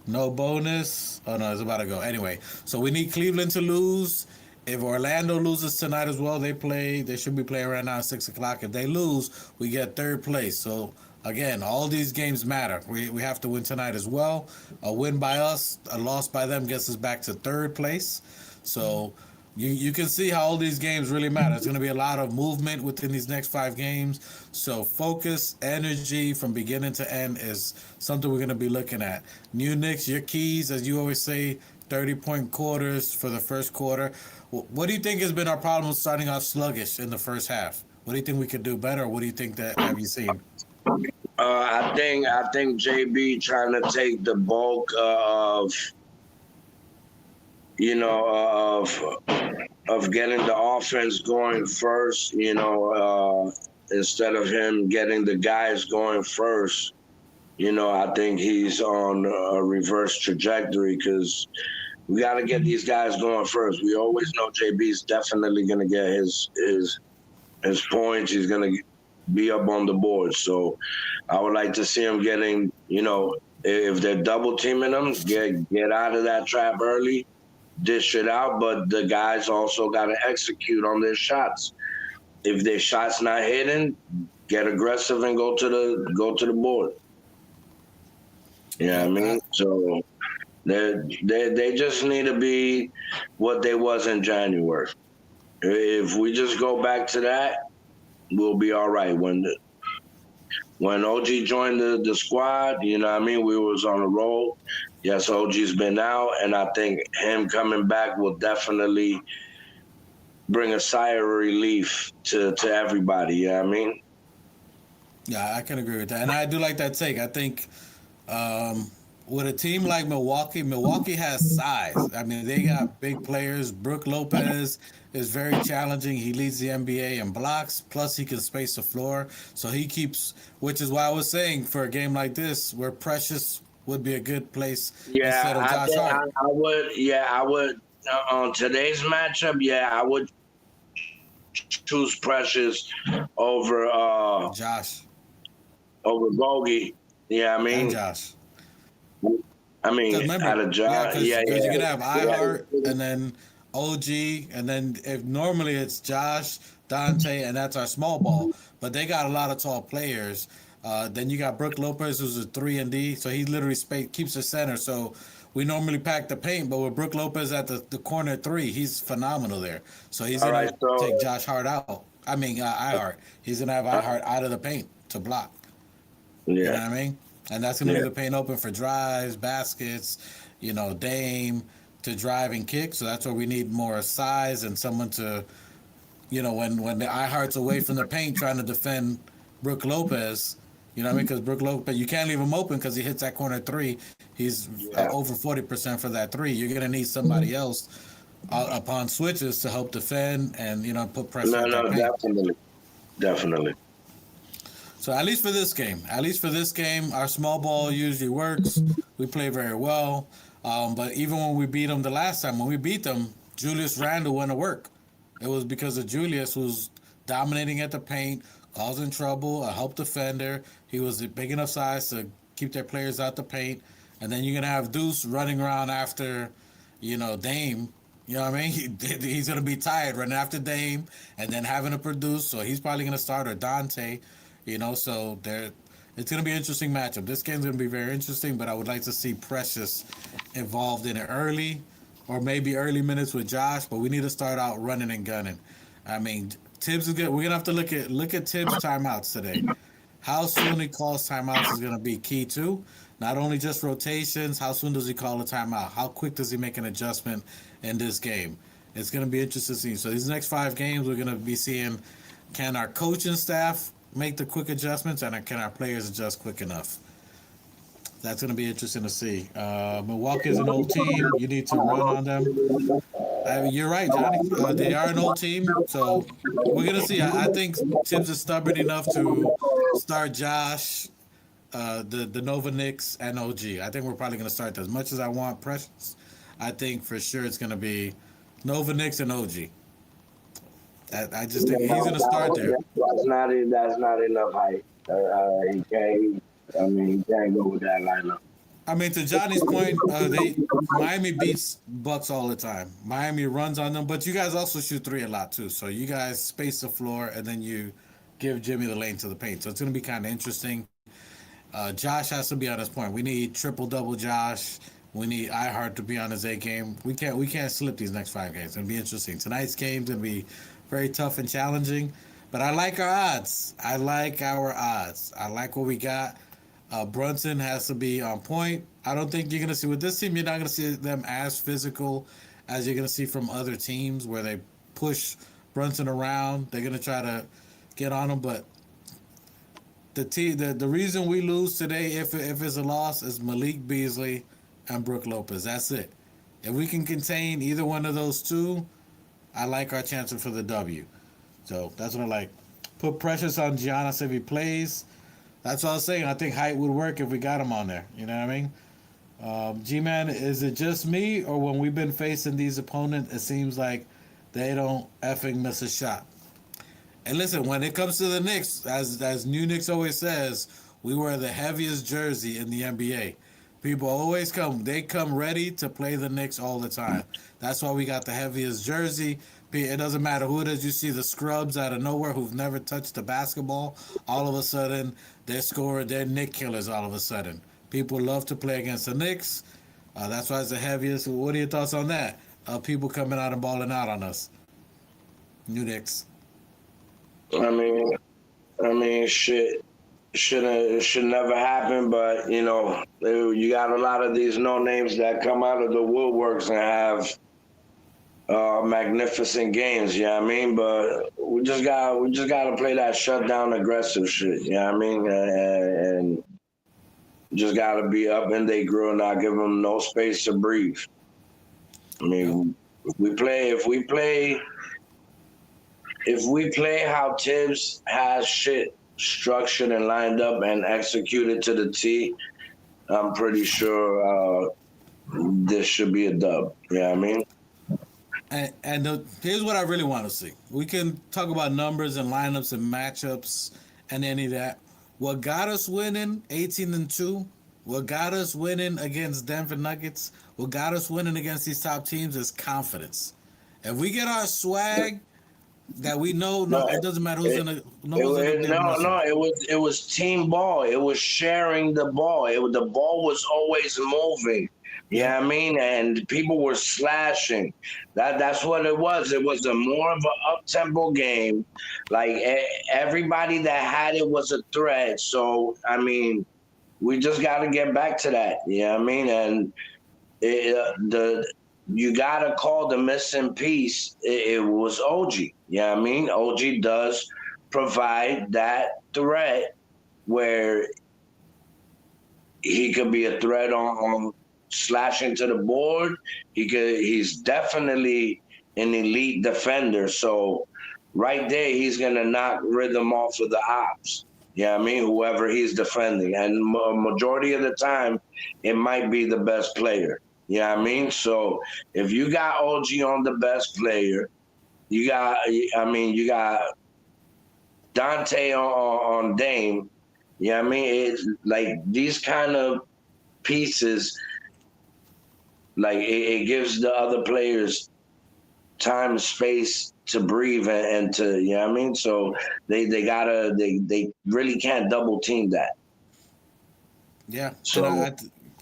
No bonus. Oh no, it's about to go. Anyway, so we need Cleveland to lose. If Orlando loses tonight as well, they should be playing right now at 6 o'clock. If they lose, we get third place. So again, all these games matter. We have to win tonight as well. A win by us, a loss by them gets us back to third place. So you can see how all these games really matter. It's going to be a lot of movement within these next 5 games. So focus, energy from beginning to end is something we're going to be looking at. New Knicks, your keys, as you always say, 30-point quarters for the first quarter. What do you think has been our problem with starting off sluggish in the first half? What do you think we could do better? Or what do you think that have you seen? I think JB trying to take the bulk of of getting the offense going first. Instead of him getting the guys going first. I think he's on a reverse trajectory because we got to get these guys going first. We always know JB's definitely going to get his points. He's going to be up on the board. So I would like to see him getting, if they're double teaming him, get out of that trap early, dish it out. But the guys also got to execute on their shots. If their shots not hitting, get aggressive and go to the board. You know what I mean? So they just need to be what they was in January. If we just go back to that, we'll be all right. When OG joined the squad, you know what I mean, we was on a roll. Yes, OG's been out, and I think him coming back will definitely bring a sigh of relief to everybody. You know what I mean? Yeah, I can agree with that. And I do like that take. I think with a team like Milwaukee has size. I mean, they got big players. Brook Lopez is very challenging. He leads the NBA in blocks. Plus, he can space the floor. So he keeps, which is why I was saying for a game like this, where Precious would be a good place instead of Josh Hart. I would. Yeah, I would. On today's matchup, I would choose Precious over Josh. Over Bogey. Yeah, I mean. And Josh. I mean, remember, out of Josh. because you're going to have iHeart and then OG, and then if normally it's Josh, Dante, and that's our small ball. But they got a lot of tall players. Then you got Brook Lopez, who's a 3-and-D, so he literally keeps the center. So we normally pack the paint, but with Brook Lopez at the corner 3, he's phenomenal there. So he's going to take Josh Hart out. I mean, iHeart. He's going to have iHeart out of the paint to block. Yeah. You know what I mean? And that's going to leave the paint open for drives, baskets, Dame to drive and kick. So that's where we need more size and someone to, when the iHeart's away from the paint trying to defend Brook Lopez, you know what I mean? Because Brook Lopez, you can't leave him open because he hits that corner 3. He's over 40% for that 3. You're going to need somebody else upon switches to help defend and, put pressure on the paint. Definitely. So at least for this game, our small ball usually works. We play very well. But even when we beat them the last time, Julius Randle went to work. It was because of Julius, who's dominating at the paint, causing trouble, a help defender. He was a big enough size to keep their players out the paint. And then you're going to have Deuce running around after, Dame. You know what I mean? He's going to be tired running after Dame and then having to produce. So he's probably going to start, or Dante. So It's going to be an interesting matchup. This game's going to be very interesting, but I would like to see Precious involved in it early, or maybe early minutes with Josh. But we need to start out running and gunning. I mean, Tibbs is good. We're gonna have to look at Tibbs' timeouts today. How soon he calls timeouts is gonna be key too. Not only just rotations. How soon does he call a timeout? How quick does he make an adjustment in this game? It's gonna be interesting to see. So these next 5 games, we're gonna be seeing, can our coaching staff make the quick adjustments, and can our players adjust quick enough? That's going to be interesting to see. Milwaukee is an old team. You need to run on them. You're right, Johnny. They are an old team, so we're going to see. I think Tibbs is stubborn enough to start Josh, the Nova Knicks, and OG. I think we're probably going to start that. As much as I want Precious, I think for sure it's going to be Nova Knicks and OG. I just think he's going to start there. That's not enough height. He can't go with that lineup. I mean, to Johnny's point, Miami beats Bucks all the time. Miami runs on them, but you guys also shoot 3 a lot too. So you guys space the floor, and then you give Jimmy the lane to the paint. So it's going to be kind of interesting. Josh has to be on his point. We need triple-double Josh. We need iHeart to be on his A game. We can't slip these next 5 games. It's going to be interesting. Tonight's game's going to be very tough and challenging, but I like our odds. I like what we got. Brunson has to be on point. I don't think you're going to see with this team, you're not going to see them as physical as you're going to see from other teams where they push Brunson around. They're going to try to get on him, but the reason we lose today, if it's a loss, is Malik Beasley and Brook Lopez. That's it. If we can contain either one of those two, I like our chances for the W. So that's what I like. Put Precious on Giannis if he plays. That's what I was saying. I think height would work if we got him on there. You know what I mean? G-Man, is it just me, or when we've been facing these opponents, it seems like they don't effing miss a shot? And listen, when it comes to the Knicks, as New Knicks always says, we wear the heaviest jersey in the NBA. People always come. They come ready to play the Knicks all the time. That's why we got the heaviest jersey. It doesn't matter who it is. You see the scrubs out of nowhere who've never touched a basketball. All of a sudden, they're Knick killers all of a sudden. People love to play against the Knicks. That's why it's the heaviest. What are your thoughts on that? People coming out and balling out on us. New Knicks. I mean, shit. Should never happen, but you got a lot of these no names that come out of the woodworks and have magnificent games, you know what I mean? But we just gotta play that shutdown aggressive shit, you know what I mean? And just gotta be up in their grill and not give them no space to breathe. I mean, if we play how Tibbs has shit structured and lined up and executed to the T, I'm pretty sure this should be a dub. You know what I mean? And here's what I really want to see. We can talk about numbers and lineups and matchups and any of that. What got us winning 18-2, what got us winning against Denver Nuggets, what got us winning against these top teams is confidence. If we get our swag, that we know, it doesn't matter who's in the. It was team ball. It was sharing the ball. The ball was always moving. You know what I mean? And people were slashing. That's what it was. It was more of an up-tempo game. Like everybody that had it was a threat. So I mean, we just got to get back to that. You know what I mean? And you got to call the missing piece. It was OG. You know what I mean? OG does provide that threat where he could be a threat on slashing to the board. He's definitely an elite defender. So right there, he's going to knock rhythm off of the ops. You know what I mean? Whoever he's defending. And majority of the time, it might be the best player. You know what I mean? So if you got OG on the best player, you got Dante on Dame. You know what I mean? It's like these kind of pieces, like it gives the other players time and space to breathe and to, you know what I mean? So they really can't double team that. Yeah, and So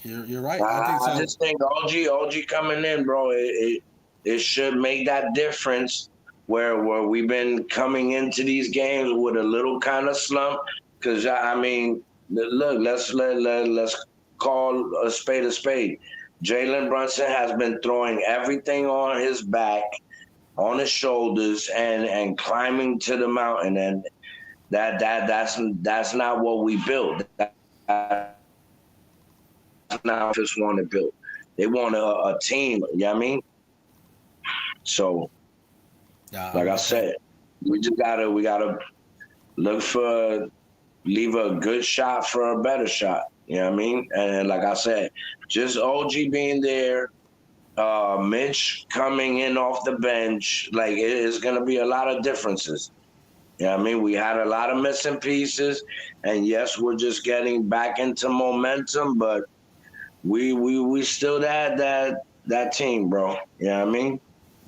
you're right. I think I so. just think OG coming in, bro. It should make that difference where we've been coming into these games with a little kind of slump. Because I mean, look, let's call a spade a spade. Jalen Brunson has been throwing everything on his back, on his shoulders, and climbing to the mountain, and that's not what we built. Now just want to build. They want a team. You know what I mean? So, Yeah, like I I think. said, we gotta look for leave a good shot for a better shot. You know what I mean? And like I said, just OG being there, Mitch coming in off the bench, like it is gonna be a lot of differences. You know what I mean? We had a lot of missing pieces, and yes, we're just getting back into momentum, but we still that team, bro. You know what I mean?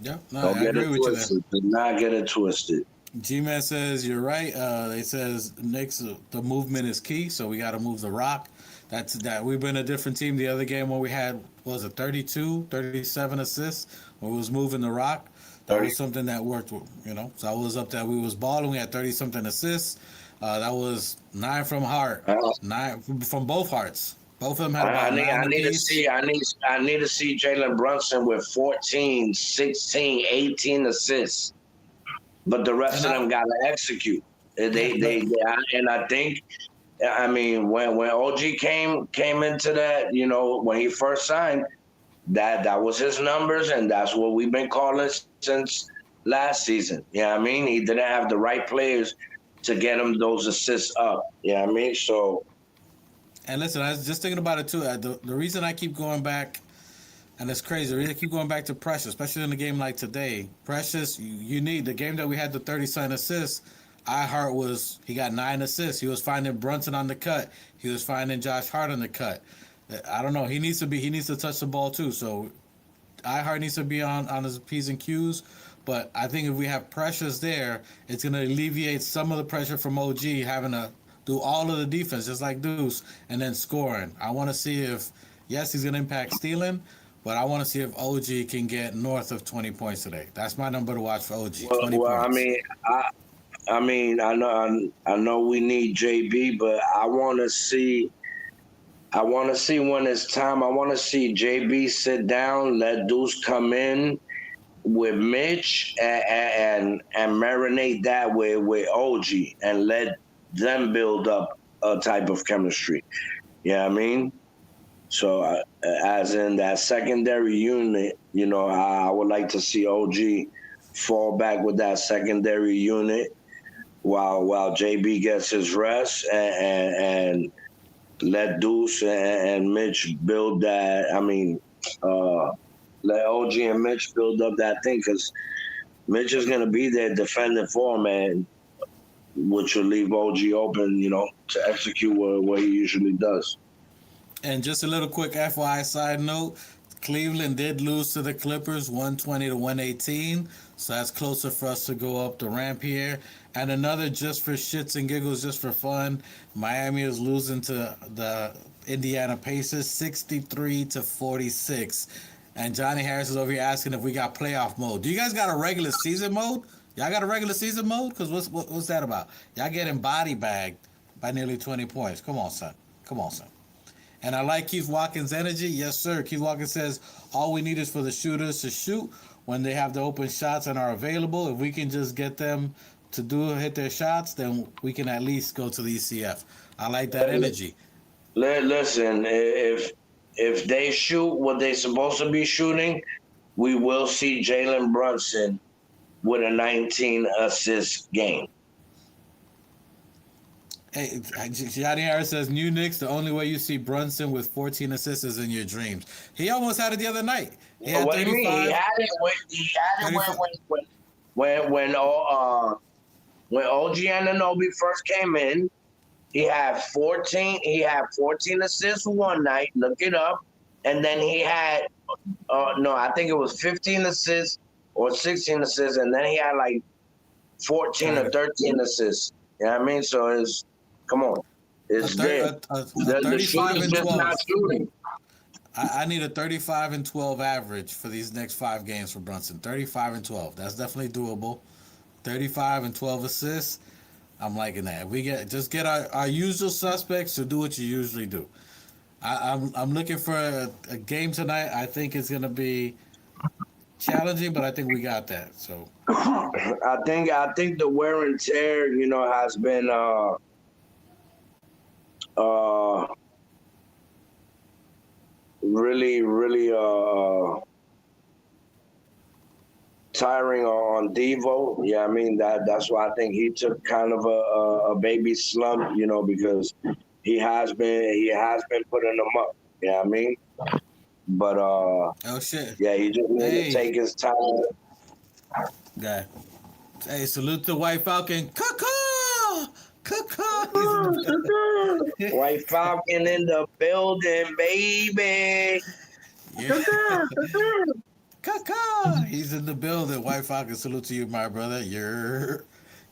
Yeah, no, Don't I get it agree with you there. twisted. Do not get it twisted. G-Man says you're right. They says Knicks the movement is key, so we got to move the rock. That's that. We've been a different team. The other game where we had what was it 32, 37 assists when we was moving the rock. That 30. was something that worked. So I was up there. We was balling. We had 30 something assists. That was 9 from Hart, Uh, 9 from both Hearts. Both of them had I about need 9 I need to apiece. see I need to see Jalen Brunson with 14, 16, 18 assists. But the rest And of I them got to execute. yeah, but And I think I mean when OG came into that, you know, when he first signed, that was his numbers, and that's what we've been calling since last season. You know what I mean? He didn't have the right players to get him those assists up. You know what I mean? So and listen, I was just thinking about it too. The reason I keep going back. And it's crazy. We keep going back to Precious, especially in a game like today. Precious, you need the game that we had the 30-something assists. He got 9 assists. He was finding Brunson on the cut. He was finding Josh Hart on the cut. I don't know. He needs to touch the ball too. So iHeart needs to be on his P's and Q's. But I think if we have Precious there, it's going to alleviate some of the pressure from OG having to do all of the defense, just like Deuce, and then scoring. I want to see if, yes, he's going to impact stealing, but I want to see if OG can get north of 20 points today. That's my number to watch for OG, 20 I points. mean, I mean, I know we need JB, but I want to see when it's time. I want to see JB sit down, let Deuce come in with Mitch, and marinate that with OG, and let them build up a type of chemistry. Yeah, you know what I mean. So, as in that secondary unit, you know, I would like to see OG fall back with that secondary unit while JB gets his rest, and let Deuce and Mitch build that. I mean, let OG and Mitch build up that thing, because Mitch is going to be there defending for him, and which will leave OG open, you know, to execute what he usually does. And just a little quick FYI side note, Cleveland did lose to the Clippers 120 to 118. So that's closer for us to go up the ramp here. And another just for shits and giggles, just for fun, Miami is losing to the Indiana Pacers 63 to 46. And Johnny Harris is over here asking if we got playoff mode. Do you guys got a regular season mode? Y'all got a regular season mode? Because what's that about? Y'all getting body bagged by nearly 20 points. Come on, son. Come on, son. And I like Keith Watkins' energy. Yes, sir. Keith Watkins says all we need is for the shooters to shoot when they have the open shots and are available. If we can just get them to hit their shots, then we can at least go to the ECF. I like that energy. Listen, if they shoot what they're supposed to be shooting, we will see Jalen Brunson with a 19 assist game. Hey, Johnny Harris says, New Knicks, the only way you see Brunson with 14 assists is in your dreams. He almost had it the other night. He had What do you mean? 35. He had it when OG Anunoby first came in. He had 14. He had 14 assists one night. Look it up. And then he had no, I think it was 15 assists or 16 assists, and then he had like 14 or 13 assists. You know what I mean? So it's come on. It's there. A The 35 shooter's and just 12. not shooting. I need a 35 and 12 average for these next 5 games for Brunson. 35 and 12. That's definitely doable. 35 and 12 assists. I'm liking that. If we get our usual suspects to do what you usually do. I'm looking for a game tonight. I think it's gonna be challenging, but I think we got that. So I think the wear and tear, has been really, really tiring on Devo. Yeah, I mean that's why I think he took kind of a baby slump, because he has been putting them up. Yeah, I mean, but oh shit. yeah, he just need to Hey, take his time. guy. Hey, salute to White Falcon. Caw-caw! Caw-caw! White Falcon in the building, baby. Yeah. Kaka! He's in the building. White Falcon, salute to you, my brother.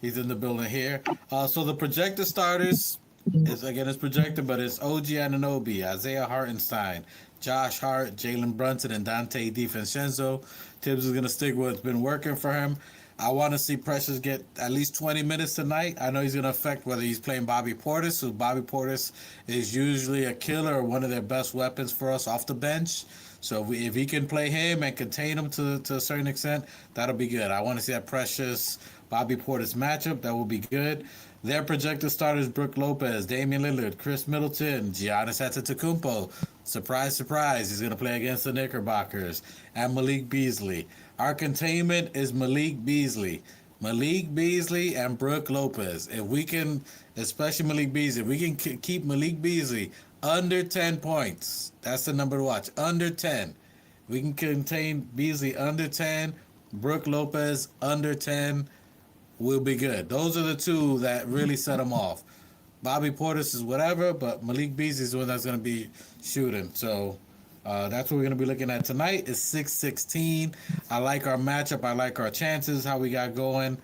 He's in the building here. So the projected starters it's projected, but it's OG Anunoby, Isaiah Hartenstein, Josh Hart, Jalen Brunson, and Dante DiVincenzo. Tibbs is gonna stick with what's been working for him. I want to see Precious get at least 20 minutes tonight. I know he's going to affect whether he's playing Bobby Portis, who Bobby Portis is usually a killer or one of their best weapons for us off the bench. So if he can play him and contain him to a certain extent, that'll be good. I want to see that Precious Bobby Portis matchup. That will be good. Their projected starters: Brook Lopez, Damian Lillard, Chris Middleton, Giannis Antetokounmpo. Surprise, surprise, he's going to play against the Knickerbockers. And Malik Beasley. Our containment is Malik Beasley. Malik Beasley and Brook Lopez. If we can, especially Malik Beasley, if we can keep Malik Beasley under 10 points, that's the number to watch. Under 10. We can contain Beasley under 10, Brook Lopez under 10, we'll be good. Those are the two that really set him off. Bobby Portis is whatever, but Malik Beasley is the one that's going to be shooting. So that's what we're going to be looking at tonight. It's 6-16. I like our matchup. I like our chances, how we got going.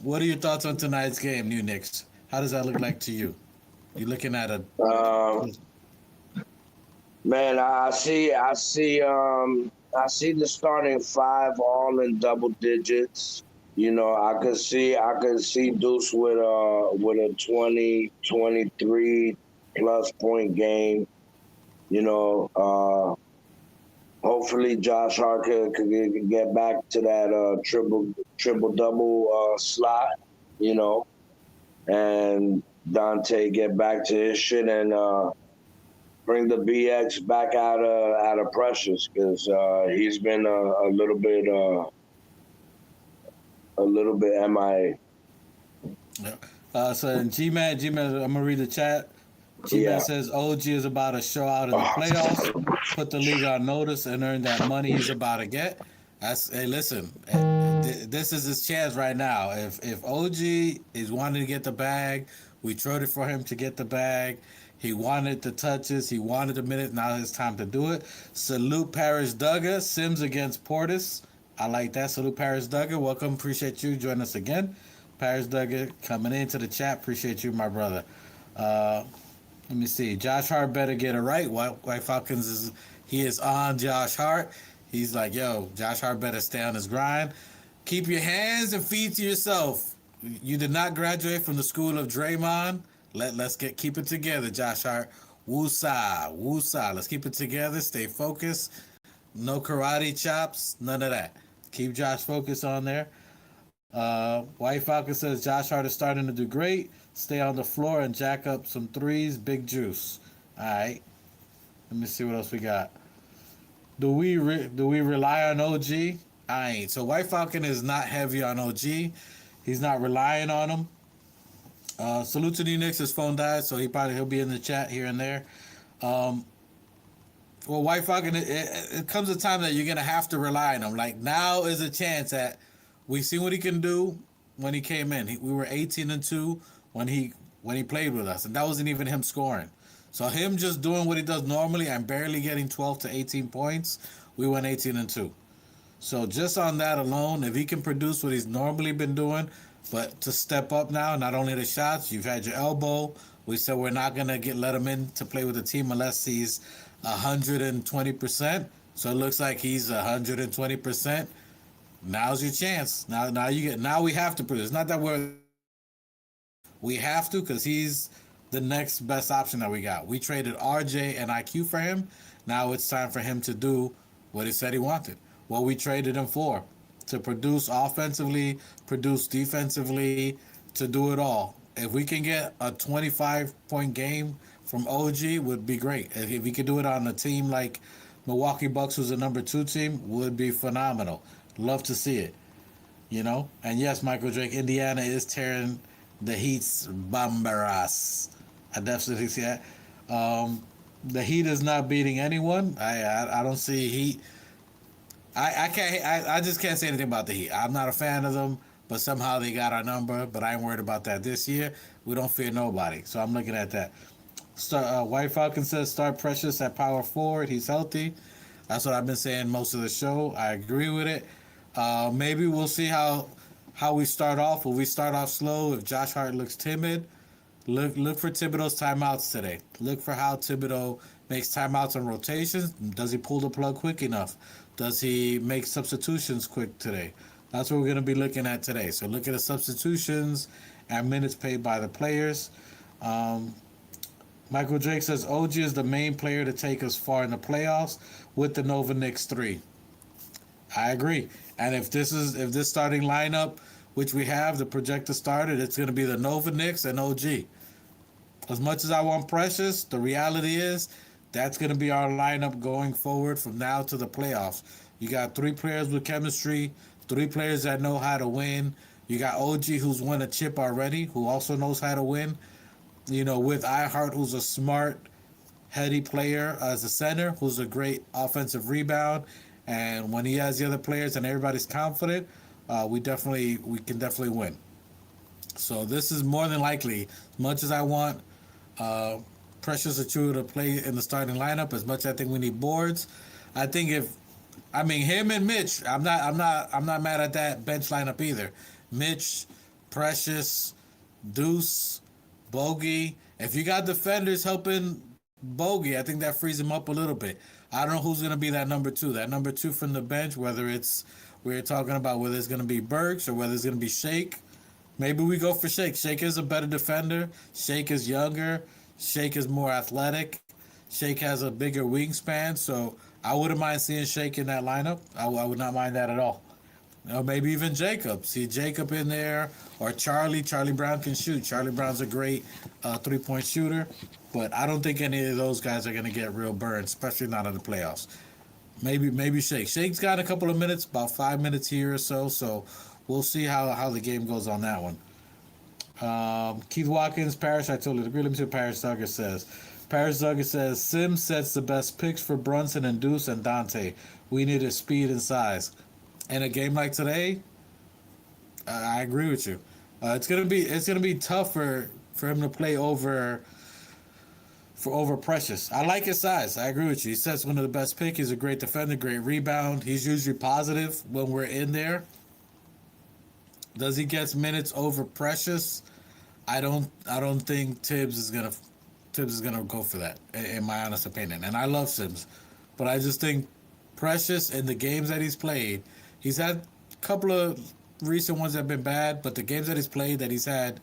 What are your thoughts on tonight's game, New Knicks? How does that look like to you? You're looking at a... Man, I see the starting five all in double digits. I could see Deuce with a 20, 23 plus point game. Hopefully Josh Hart could get back to that triple double slot, and Dante get back to his shit and bring the BX back out of Precious, because he's been a little bit MIA. So G-Man, I'm going to read the chat. G-Man says OG is about to show out in the playoffs, put the league on notice, and earn that money he's about to get. Hey, listen, this is his chance right now. If OG is wanting to get the bag, we traded for him to get the bag. He wanted the touches. He wanted the minutes. Now it's time to do it. Salute Paris Duggar. Sims against Portis. I like that. Salute Paris Duggar. Welcome. Appreciate you joining us again. Paris Duggar coming into the chat. Appreciate you, my brother. Let me see. Josh Hart better get it right. White Falcons is on Josh Hart. He's like, yo, Josh Hart better stay on his grind. Keep your hands and feet to yourself. You did not graduate from the school of Draymond. Let's keep it together, Josh Hart. Woosah. Let's keep it together. Stay focused. No karate chops. None of that. Keep Josh focused on there. White Falcon says Josh Hart is starting to do great. Stay on the floor and jack up some threes. Big juice. All right. Let me see what else we got. Do we rely on OG? I ain't. So White Falcon is not heavy on OG. He's not relying on him. Salute to the Knicks. His phone died, so he'll be in the chat here and there. Well, White Falcon, it comes a time that you're gonna have to rely on him. Like, now is a chance that we see what he can do when he came in. We were 18-2 when he played with us, and that wasn't even him scoring. So him just doing what he does normally and barely getting 12 to 18 points, we went 18-2. So just on that alone, if he can produce what he's normally been doing, but to step up now, not only the shots, you've had your elbow, We said we're not gonna let him in to play with the team unless he's 120%. So it looks like he's 120%. Now's your chance. Now we have to put it. It's not that we have to, because he's the next best option that we got. We traded RJ and IQ for him. Now it's time for him to do what he said he wanted. What we traded him for. To produce offensively, produce defensively, to do it all. If we can get a 25-point game from OG, would be great. If we could do it on a team like Milwaukee Bucks, who's a number 2 team, would be phenomenal. Love to see it. And yes, Michael Drake, Indiana is tearing the Heat's Bomberas. I definitely see that. The Heat is not beating anyone. I don't see Heat. I just can't say anything about the Heat. I'm not a fan of them, but somehow they got our number. But I ain't worried about that this year. We don't fear nobody, so I'm looking at that. White Falcon says start Precious at power forward. He's healthy. That's what I've been saying most of the show. I agree with it. Maybe we'll see how we start off. Will we start off slow? If Josh Hart looks timid, look for Thibodeau's timeouts today. Look for how Thibodeau makes timeouts on rotations. Does he pull the plug quick enough? Does he make substitutions quick today? That's what we're going to be looking at today. So look at the substitutions and minutes paid by the players. Michael Drake says OG is the main player to take us far in the playoffs with the Nova Knicks 3. I agree. And if this starting lineup, which we have, the projected started, it's going to be the Nova Knicks and OG. As much as I want Precious, the reality is that's going to be our lineup going forward from now to the playoffs. You got 3 players with chemistry, 3 players that know how to win. You got OG, who's won a chip already, who also knows how to win. With iHeart, who's a smart, heady player as a center, who's a great offensive rebound. And when he has the other players and everybody's confident, we can definitely win. So this is more than likely, as much as I want Precious Achiuwa to play in the starting lineup, as much as I think we need boards. I think him and Mitch, I'm not mad at that bench lineup either. Mitch, Precious, Deuce, Bogey. If you got defenders helping Bogey, I think that frees him up a little bit. I don't know who's going to be that number 2. That number 2 from the bench, whether it's talking about whether it's going to be Burks or whether it's going to be Shake. Maybe we go for Shake. Shake is a better defender. Shake is younger. Shake is more athletic. Shake has a bigger wingspan, so I wouldn't mind seeing Shake in that lineup. I would not mind that at all. Or maybe even Jacob. See Jacob in there, or Charlie. Charlie Brown can shoot. Charlie Brown's a great 3-point shooter, but I don't think any of those guys are going to get real burned, especially not in the playoffs. Maybe Shake. Shake's got a couple of minutes, about 5 minutes here or so, so we'll see how the game goes on that one. Keith Watkins, Parrish, I totally agree. Let me see what Parrish Duggar says. Parrish Duggar says, Sims sets the best picks for Brunson and Deuce and Dante. We need his speed and size. In a game like today, I agree with you. It's gonna be tough for him to play over Precious. I like his size. I agree with you. He sets one of the best picks. He's a great defender, great rebound. He's usually positive when we're in there. Does he get minutes over Precious? I don't think Tibbs is gonna go for that, in my honest opinion. And I love Sims, but I just think Precious, in the games that he's played, he's had a couple of recent ones that have been bad, but the games that he's played that he's had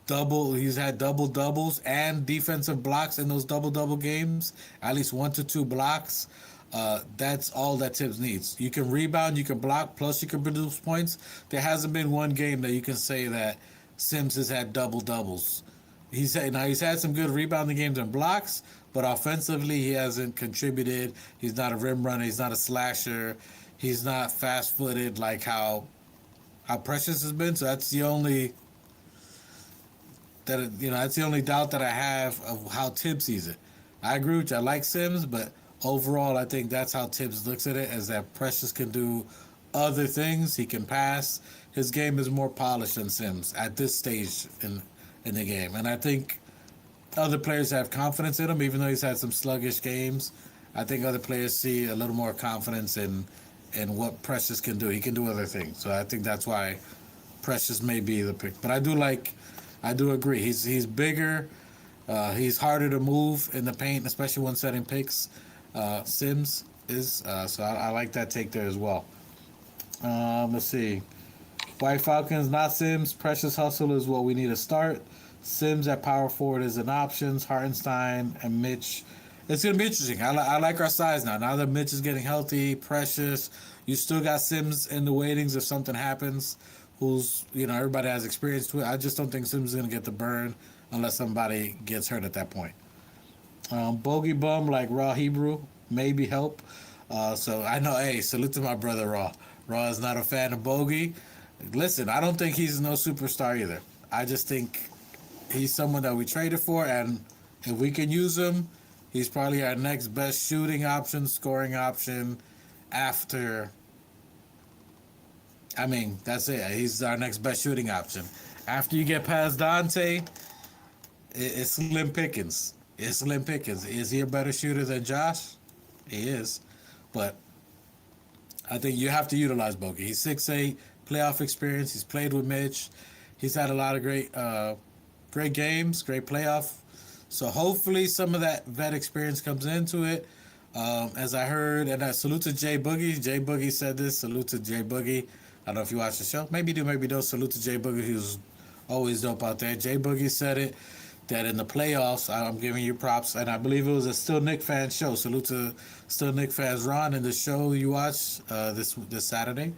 double doubles and defensive blocks in those double games, at least 1 to 2 blocks. That's all that Tibbs needs. You can rebound, you can block, plus you can produce points. There hasn't been one game that you can say that Sims has had double doubles. He's had some good rebounding games and blocks, but offensively he hasn't contributed. He's not a rim runner. He's not a slasher. He's not fast-footed like how Precious has been. So that's the only doubt that I have of how Tibbs sees it. I agree with you. I like Sims, but overall I think that's how Tibbs looks at it, is that Precious can do other things. He can pass. His game is more polished than Sims at this stage in the game. And I think other players have confidence in him, even though he's had some sluggish games. I think other players see a little more confidence in what Precious can do. He can do other things. So I think that's why Precious may be the pick. But I do agree. He's bigger. He's harder to move in the paint, especially when setting picks. Sims is so I like that take there as well. Let's see. White Falcons, not Sims. Precious Hustle is what we need to start. Sims at power forward is an option. Hartenstein and Mitch. It's going to be interesting. I like our size now. Now that Mitch is getting healthy, Precious, you still got Sims in the waitings if something happens. Who's, everybody has experience to it. I just don't think Sims is going to get the burn unless somebody gets hurt at that point. Bogey Bum, like Raw Hebrew, maybe help. So I know, hey, salute to my brother Raw. Raw is not a fan of Bogey. Listen, I don't think he's no superstar either. I just think he's someone that we traded for, and if we can use him, he's probably our next best shooting option, scoring option after. I mean, that's it. He's our next best shooting option. After you get past Dante, it's slim pickings. It's slim pickings. Is he a better shooter than Josh? He is. But I think you have to utilize Bogey. He's 6'8", playoff experience. He's played with Mitch. He's had a lot of great games, great playoff. So hopefully some of that vet experience comes into it. As I heard, and I salute to Jay Boogie. Jay Boogie said this. Salute to Jay Boogie. I don't know if you watch the show. Maybe do, maybe don't. Salute to Jay Boogie, who's always dope out there. Jay Boogie said it, that in the playoffs, I'm giving you props, and I believe it was a Still Nick fan show. Salute to Still Nick fans, Ron, in the show you watched this Saturday.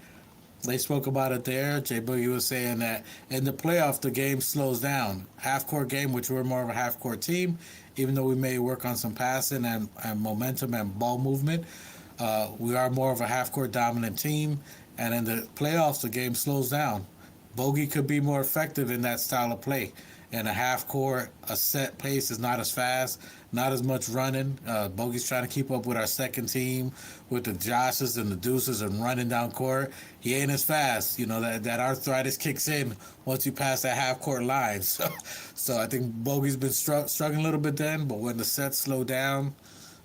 They spoke about it there. Jay Boogie was saying that in the playoff, the game slows down. Half-court game, which we're more of a half-court team, even though we may work on some passing and momentum and ball movement, we are more of a half-court dominant team. And in the playoffs, the game slows down. Bogey could be more effective in that style of play. In a half-court, a set pace is not as fast, not as much running. Bogey's trying to keep up with our second team, with the Joshes and the Deuces and running down court. He ain't as fast. That arthritis kicks in once you pass that half-court line. So I think Bogey's been struggling a little bit then, but when the sets slow down,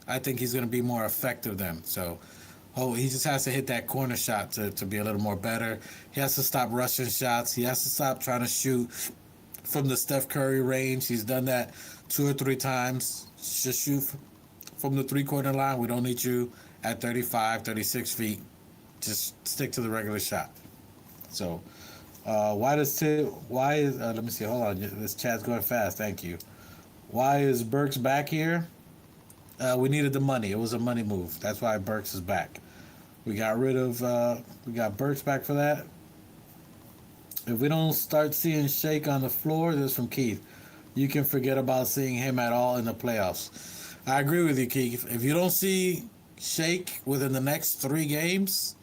I think he's going to be more effective then. So he just has to hit that corner shot to be a little more better. He has to stop rushing shots. He has to stop trying to shoot from the Steph Curry range. He's done that 2 or 3 times. Just shoot from the three-quarter line. We don't need you at 35, 36 feet. Just stick to the regular shot. So, let me see, hold on. This chat's going fast. Thank you. Why is Burks back here? We needed the money. It was a money move. That's why Burks is back. We got Burks back for that. If we don't start seeing Shake on the floor, this is from Keith, you can forget about seeing him at all in the playoffs. I agree with you, Keith. If you don't see Shake within the next 3 games,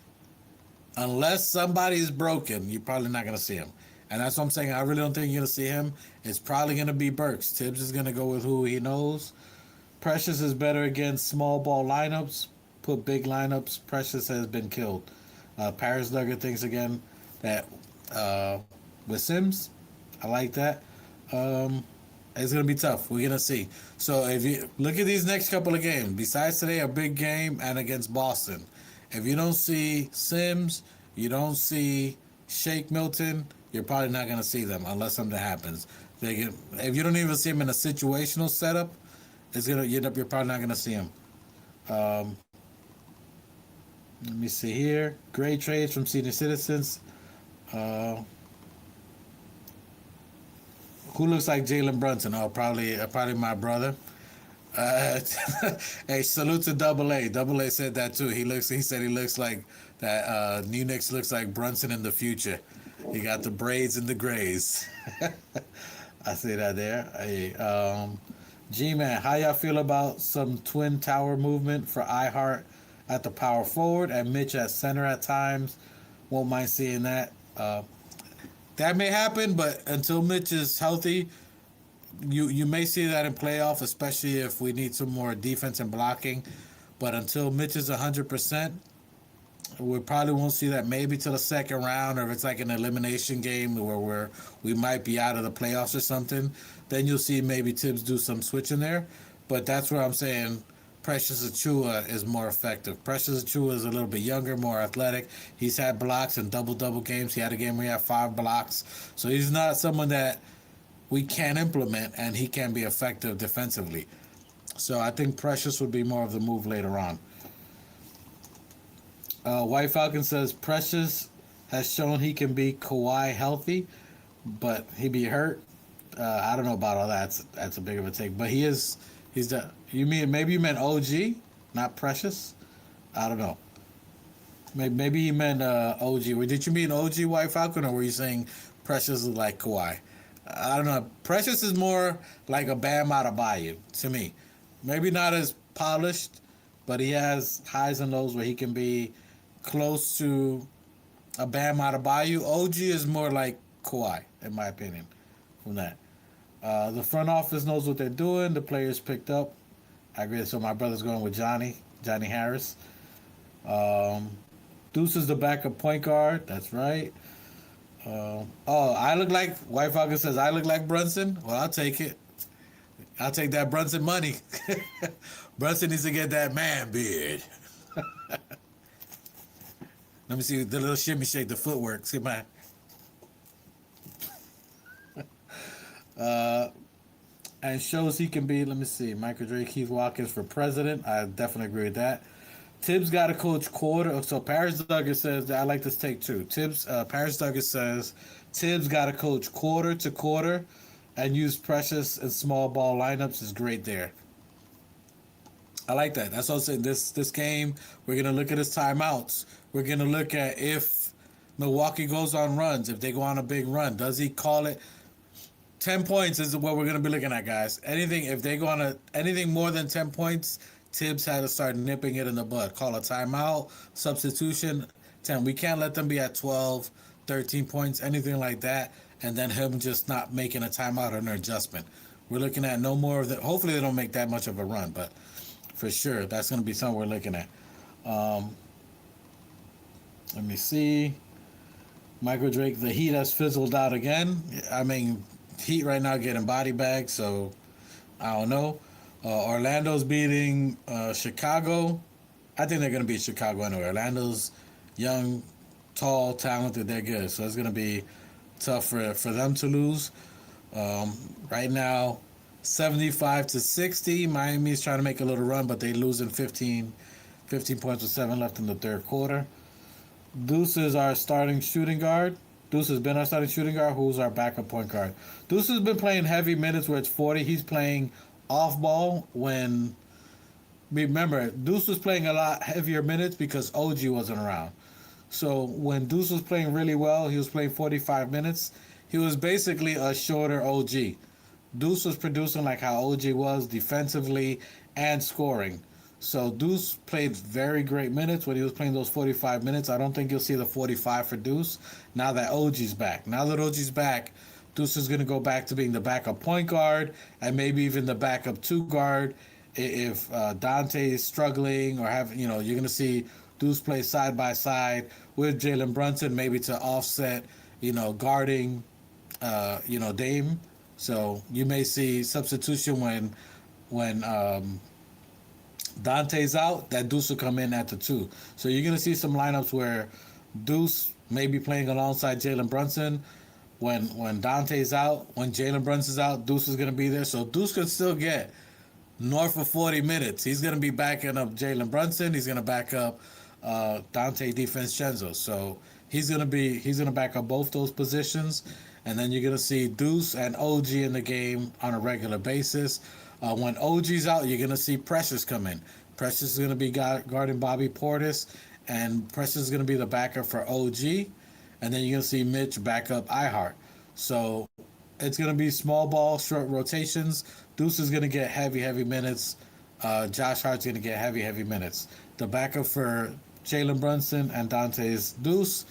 unless somebody's broken, you're probably not going to see him. And that's what I'm saying. I really don't think you're going to see him. It's probably going to be Burks. Tibbs is going to go with who he knows. Precious is better against small ball lineups. Put big lineups. Precious has been killed. Paris Nugget thinks again that with Sims, I like that. It's going to be tough. We're going to see. So if you look at these next couple of games, besides today, a big game and against Boston, if you don't see Sims, you don't see Shake Milton, you're probably not going to see them unless something happens. If you don't even see them in a situational setup, you're probably not going to see them. Let me see here. Great trades from senior citizens. Who looks like Jalen Brunson? Oh, probably my brother. Hey, salute to Double A. Double A said that too. He said he looks like that. NY Knicks looks like Brunson in the future. He got the braids and the grays. I see that there. Hey, G-Man, how y'all feel about some twin tower movement for iHeart at the power forward and Mitch at center at times? Won't mind seeing that. That may happen, but until Mitch is healthy, you may see that in playoff, especially if we need some more defense and blocking. But until Mitch is 100%, we probably won't see that maybe till the second round, or if it's like an elimination game where we might be out of the playoffs or something. Then you'll see maybe Tibbs do some switching there. But that's where I'm saying Precious Achiuwa is more effective. Precious Achiuwa is a little bit younger, more athletic. He's had blocks in double-double games. He had a game where he had 5 blocks. So he's not someone that we can implement, and he can be effective defensively. So I think Precious would be more of the move later on. White Falcon says Precious has shown he can be Kawhi healthy, but he be hurt. I don't know about all that. That's a big of a take, but he is. He's the. You mean maybe you meant OG, not Precious? I don't know. Maybe he meant OG. Did you mean OG White Falcon, or were you saying Precious is like Kawhi? I don't know. Precious is more like a Bam Adebayo to me. Maybe not as polished, but he has highs and lows where he can be close to a Bam Adebayo. OG is more like Kawhi, in my opinion, from that. The front office knows what they're doing. The players picked up. I agree. So my brother's going with Johnny Harris. Deuce is the backup point guard. That's right. I look like, White Falcon says, I look like Brunson. Well, I'll take it. I'll take that Brunson money. Brunson needs to get that man beard. Let me see the little shimmy shake, the footwork. See my. And shows he can be, let me see, Michael Drake, Keith Watkins for president. I definitely agree with that. Tibbs got to coach quarter. So Paris Douglas says that I like this take too. Paris Douglas says Tibbs got to coach quarter to quarter and use Precious and small ball lineups is great there. I like that. That's what I'm saying. This game, we're going to look at his timeouts. We're going to look at if Milwaukee goes on runs, if they go on a big run. Does he call it? 10 points is what we're going to be looking at, guys. If they go on anything more than 10 points, Tibbs had to start nipping it in the bud. Call a timeout, substitution, 10. We can't let them be at 12, 13 points, anything like that, and then him just not making a timeout or an adjustment. We're looking at no more of that. Hopefully they don't make that much of a run, but for sure, that's going to be something we're looking at. Let me see. Michael Drake, the Heat has fizzled out again. I mean, Heat right now getting body bags, so I don't know. Orlando's beating Chicago. I think they're going to beat Chicago anyway. Orlando's young, tall, talented. They're good. So it's going to be tough for them to lose. Right now, 75-60. Miami's trying to make a little run, but they losing 15 points with 7 left in the third quarter. Deuce is our starting shooting guard. Deuce has been our starting shooting guard. Who's our backup point guard? Deuce has been playing heavy minutes where it's 40. He's playing off ball when, remember, Deuce was playing a lot heavier minutes because OG wasn't around. So when Deuce was playing really well, he was playing 45 minutes. He was basically a shorter OG. Deuce was producing like how OG was defensively and scoring. So Deuce played very great minutes when he was playing those 45 minutes. I don't think you'll see the 45 for Deuce now that OG's back. Now that OG's back, Deuce is going to go back to being the backup point guard and maybe even the backup two guard if Dante is struggling or you're going to see Deuce play side by side with Jalen Brunson maybe to offset, guarding, Dame. So you may see substitution when Dante's out, that Deuce will come in at the 2. So you're going to see some lineups where Deuce may be playing alongside Jalen Brunson. When Dante's out, when Jalen Brunson's out, Deuce is going to be there. So Deuce could still get north of 40 minutes. He's going to be backing up Jalen Brunson. He's going to back up Dante DiVincenzo. So he's going to back up both those positions. And then you're going to see Deuce and OG in the game on a regular basis. When OG's out, you're going to see Precious come in. Precious is going to be guarding Bobby Portis, and Precious is going to be the backup for OG. And then you're going to see Mitch back up iHeart. So it's going to be small ball, short rotations. Deuce is going to get heavy minutes. Josh Hart's going to get heavy minutes. The backup for Jalen Brunson and Dante's Deuce.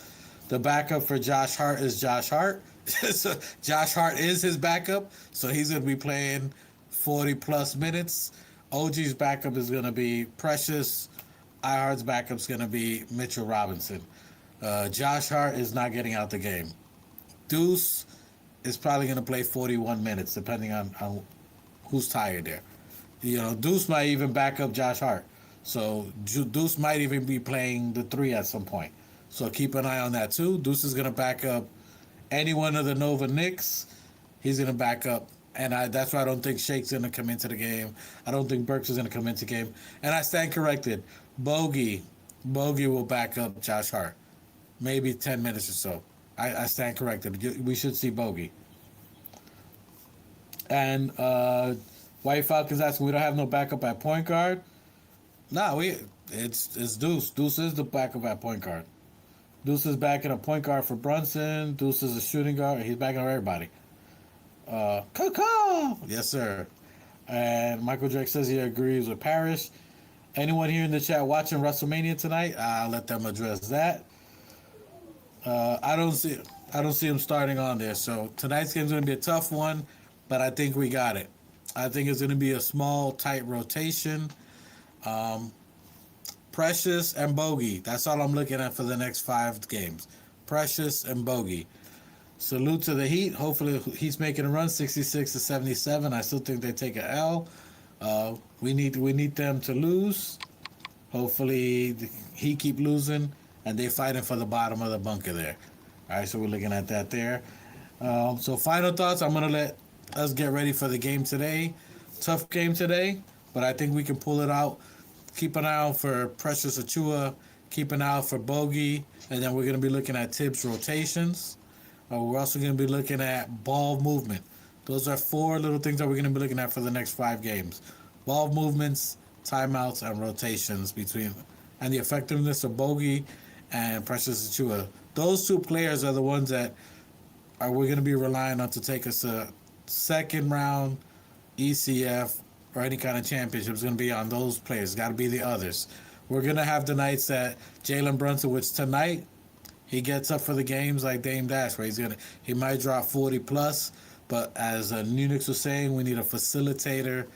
The backup for Josh Hart is Josh Hart. So Josh Hart is his backup, so he's going to be playing 40-plus minutes. OG's backup is going to be Precious. iHeart's backup is going to be Mitchell Robinson. Josh Hart is not getting out the game. Deuce is probably going to play 41 minutes, depending on who's tired there. Deuce might even back up Josh Hart. So Deuce might even be playing the 3 at some point. So keep an eye on that, too. Deuce is going to back up any one of the NY Knicks He's going to back up. And that's why I don't think Shake's going to come into the game. I don't think Burks is going to come into the game. And I stand corrected. Bogey will back up Josh Hart. Maybe 10 minutes or so. I stand corrected. We should see Bogey. And White Falcons asking, we don't have no backup at point guard. Nah, it's Deuce. Deuce is the backup at point guard. Deuce is backing a point guard for Brunson. Deuce is a shooting guard. He's backing up everybody. Coco! Yes, sir. And Michael Drake says he agrees with Parrish. Anyone here in the chat watching WrestleMania tonight? I'll let them address that. I don't see him starting on there. So tonight's game's going to be a tough one, but I think we got it. I think it's going to be a small, tight rotation. Precious and Bogey. That's all I'm looking at for the next 5 games. Precious and Bogey. Salute to the Heat. Hopefully he's making a run, 66 to 77. I still think they take an L. We need them to lose. Hopefully he keep losing, and they fighting for the bottom of the bunker there. All right, so we're looking at that there. So final thoughts. I'm gonna let us get ready for the game today. Tough game today, but I think we can pull it out. Keep an eye out for Precious Achua. Keep an eye out for Bogey, and then we're gonna be looking at Tibbs rotations. We're also going to be looking at ball movement. Those are 4 little things that we're going to be looking at for the next 5 games. Ball movements, timeouts, and rotations between, and the effectiveness of Bogey and Precious Achua. Those 2 players are the ones that we're going to be relying on to take us a second round ECF or any kind of championship. Is going to be on those players. Got to be the others. We're going to have the nights that Jalen Brunson, which tonight, he gets up for the games like Dame Dash, where he might drop 40 plus, but as NY Knicks was saying, we need a facilitator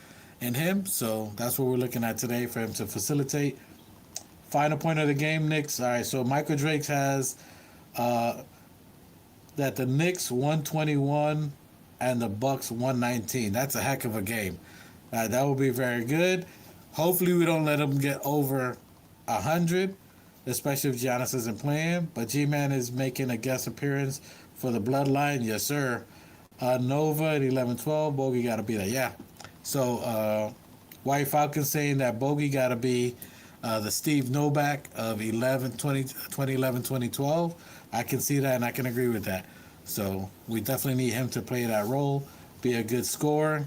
in him. So that's what we're looking at today for him to facilitate. Final point of the game, Knicks. All right, so Michael Drake has that the Knicks 121 and the Bucks 119. That's a heck of a game. That will be very good. Hopefully we don't let them get over 100. Especially if Giannis isn't playing. But G-Man is making a guest appearance for the Bloodline. Yes, sir. Nova at 11-12. Bogey got to be there. Yeah. So White Falcon saying that Bogey got to be the Steve Novak of 2011-2012. I can see that and I can agree with that. So we definitely need him to play that role, be a good scorer.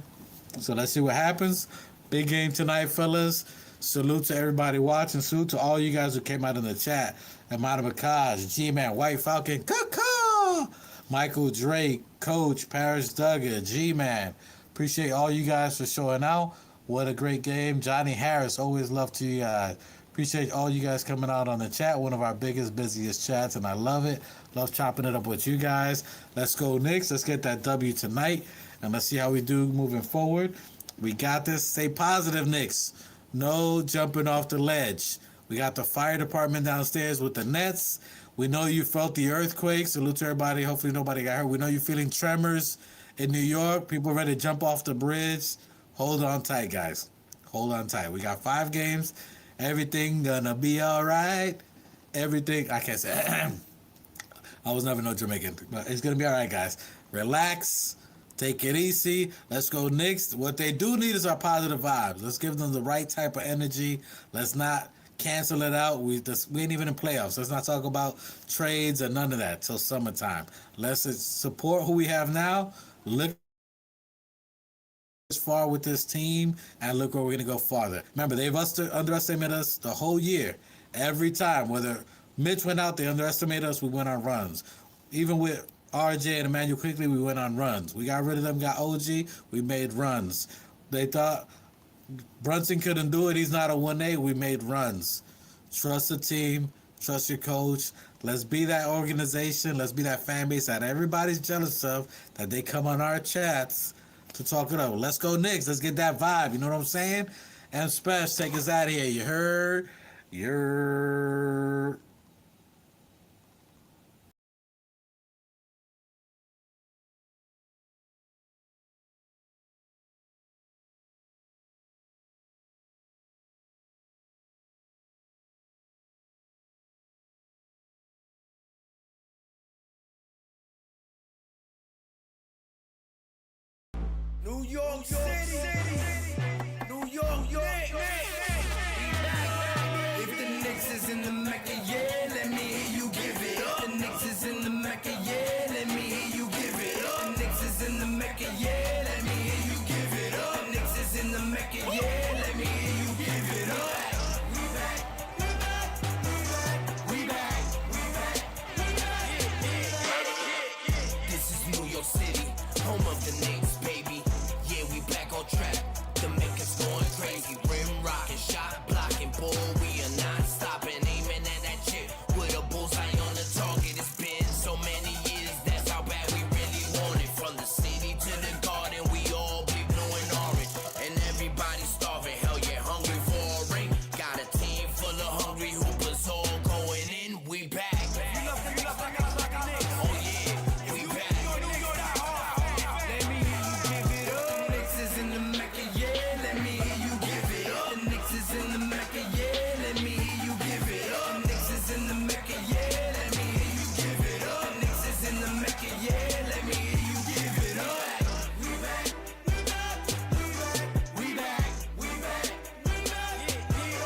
So let's see what happens. Big game tonight, fellas. Salute to everybody watching. Salute to all you guys who came out in the chat. Amada Bakaj, G-Man, White Falcon, Kaka, Michael Drake, Coach, Paris Duggar, G-Man. Appreciate all you guys for showing out. What a great game. Johnny Harris, always love to you guys. Appreciate all you guys coming out on the chat. One of our biggest, busiest chats, and I love it. Love chopping it up with you guys. Let's go Knicks. Let's get that W tonight, and let's see how we do moving forward. We got this. Stay positive, Knicks. No jumping off the ledge. We got the fire department downstairs with the nets. We know you felt the earthquake. Salute to everybody. Hopefully nobody got hurt. We know you're feeling tremors in New York. People ready to jump off the bridge. Hold on tight, guys. Hold on tight. We got 5 games. Everything gonna be all right. Everything. I can't say. I was never no Jamaican, but it's gonna be all right, guys. Relax. Take it easy. Let's go Knicks. What they do need is our positive vibes. Let's give them the right type of energy. Let's not cancel it out. We ain't even in playoffs. Let's not talk about trades or none of that till summertime. Let's support who we have now. Look as far with this team and look where we're going to go farther. Remember, they've underestimated us the whole year. Every time, whether Mitch went out, they underestimated us, we went on runs. Even with RJ and Emmanuel Quickly, we went on runs. We got rid of them, got OG, we made runs. They thought Brunson couldn't do it, he's not a 1A, we made runs. Trust the team, trust your coach. Let's be that organization, let's be that fan base that everybody's jealous of, that they come on our chats to talk it over. Let's go Knicks, let's get that vibe, you know what I'm saying? And Special, take us out of here, you heard? You're... New York City, New York, If the Knicks is in the Mecca, yeah, let me hear you give it up. The Knicks is in the Mecca, yeah, let me hear you give it up. The Knicks is in the Mecca, yeah, let me hear you give it up. The Knicks is in the Mecca, yeah, let me hear you give it up. We back, we back, we back, we back, we back, we back. This is New York City, home of the Knicks, baby. Yeah, we back on track. The Mecca's going crazy. Rim rocking, shot blocking, bull. We are not stopping, aiming at that chip with a bullseye on the target. It's been so many years, that's how bad we really want it. From the city to the garden, we all be blue and orange, and everybody starving. Hell yeah, hungry for a ring. Got a team full of hungry hoopers, all going in. We back. Oh yeah, we back. Let me hear you give it up. The Knicks is in the Mecca, yeah. Let me hear you give it up. The Knicks is in the Mecca, yeah. Let me hear you give it up. The Knicks is in the Mecca, yeah. Let me hear you give it up. The Knicks is in the Mecca, yeah. Let me hear you give it up. We back, we back, we back, we back, we back, we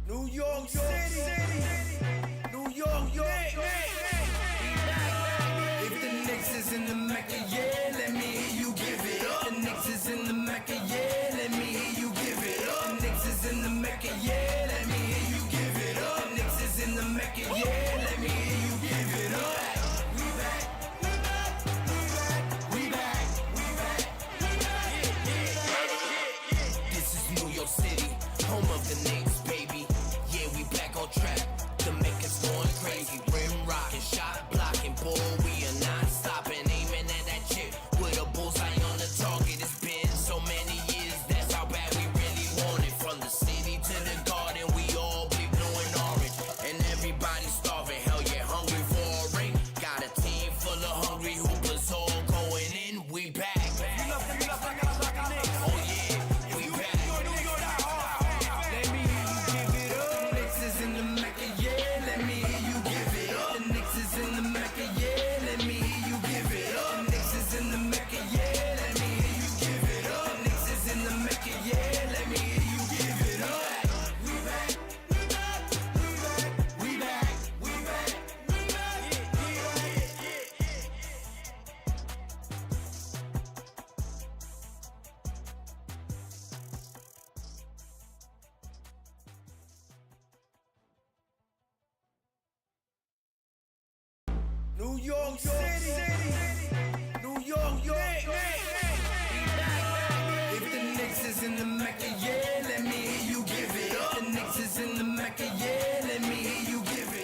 New York City, New York, If the Knicks is in the Mecca, yeah, let me hear you give it up. The Knicks is in the Mecca, yeah, let me hear you give it up. The Knicks is in the Mecca, yeah, let me hear you give it up. The Knicks is in the Mecca, yeah, let me hear you give it up. We back, we back, we back, we back, we back, we back. This is New York City, home of the Knicks, baby. Yeah, we back on track. The Mecca's going crazy. Rim rocking, shot blocking, bull. We are not stopping, aiming at that chip with a bullseye on the target. It's been so many years, that's how bad we really want it. From the city to the garden, we all be blue and orange, and everybody starving. Hell yeah, hungry for a ring. Got a team full of hungry hoopers, all going in. We back. Oh yeah, we back. Let me hear you give it up. The Knicks is in the Mecca, yeah. Let me hear you give it up. The Knicks is in the Mecca, yeah. Let me hear you give it up. The Knicks is in the Mecca, yeah. Let me hear you give it up. The Knicks is in the Mecca, yeah. Let me hear you give it up. We back, we back, we back, we back, we back, we back. New York City.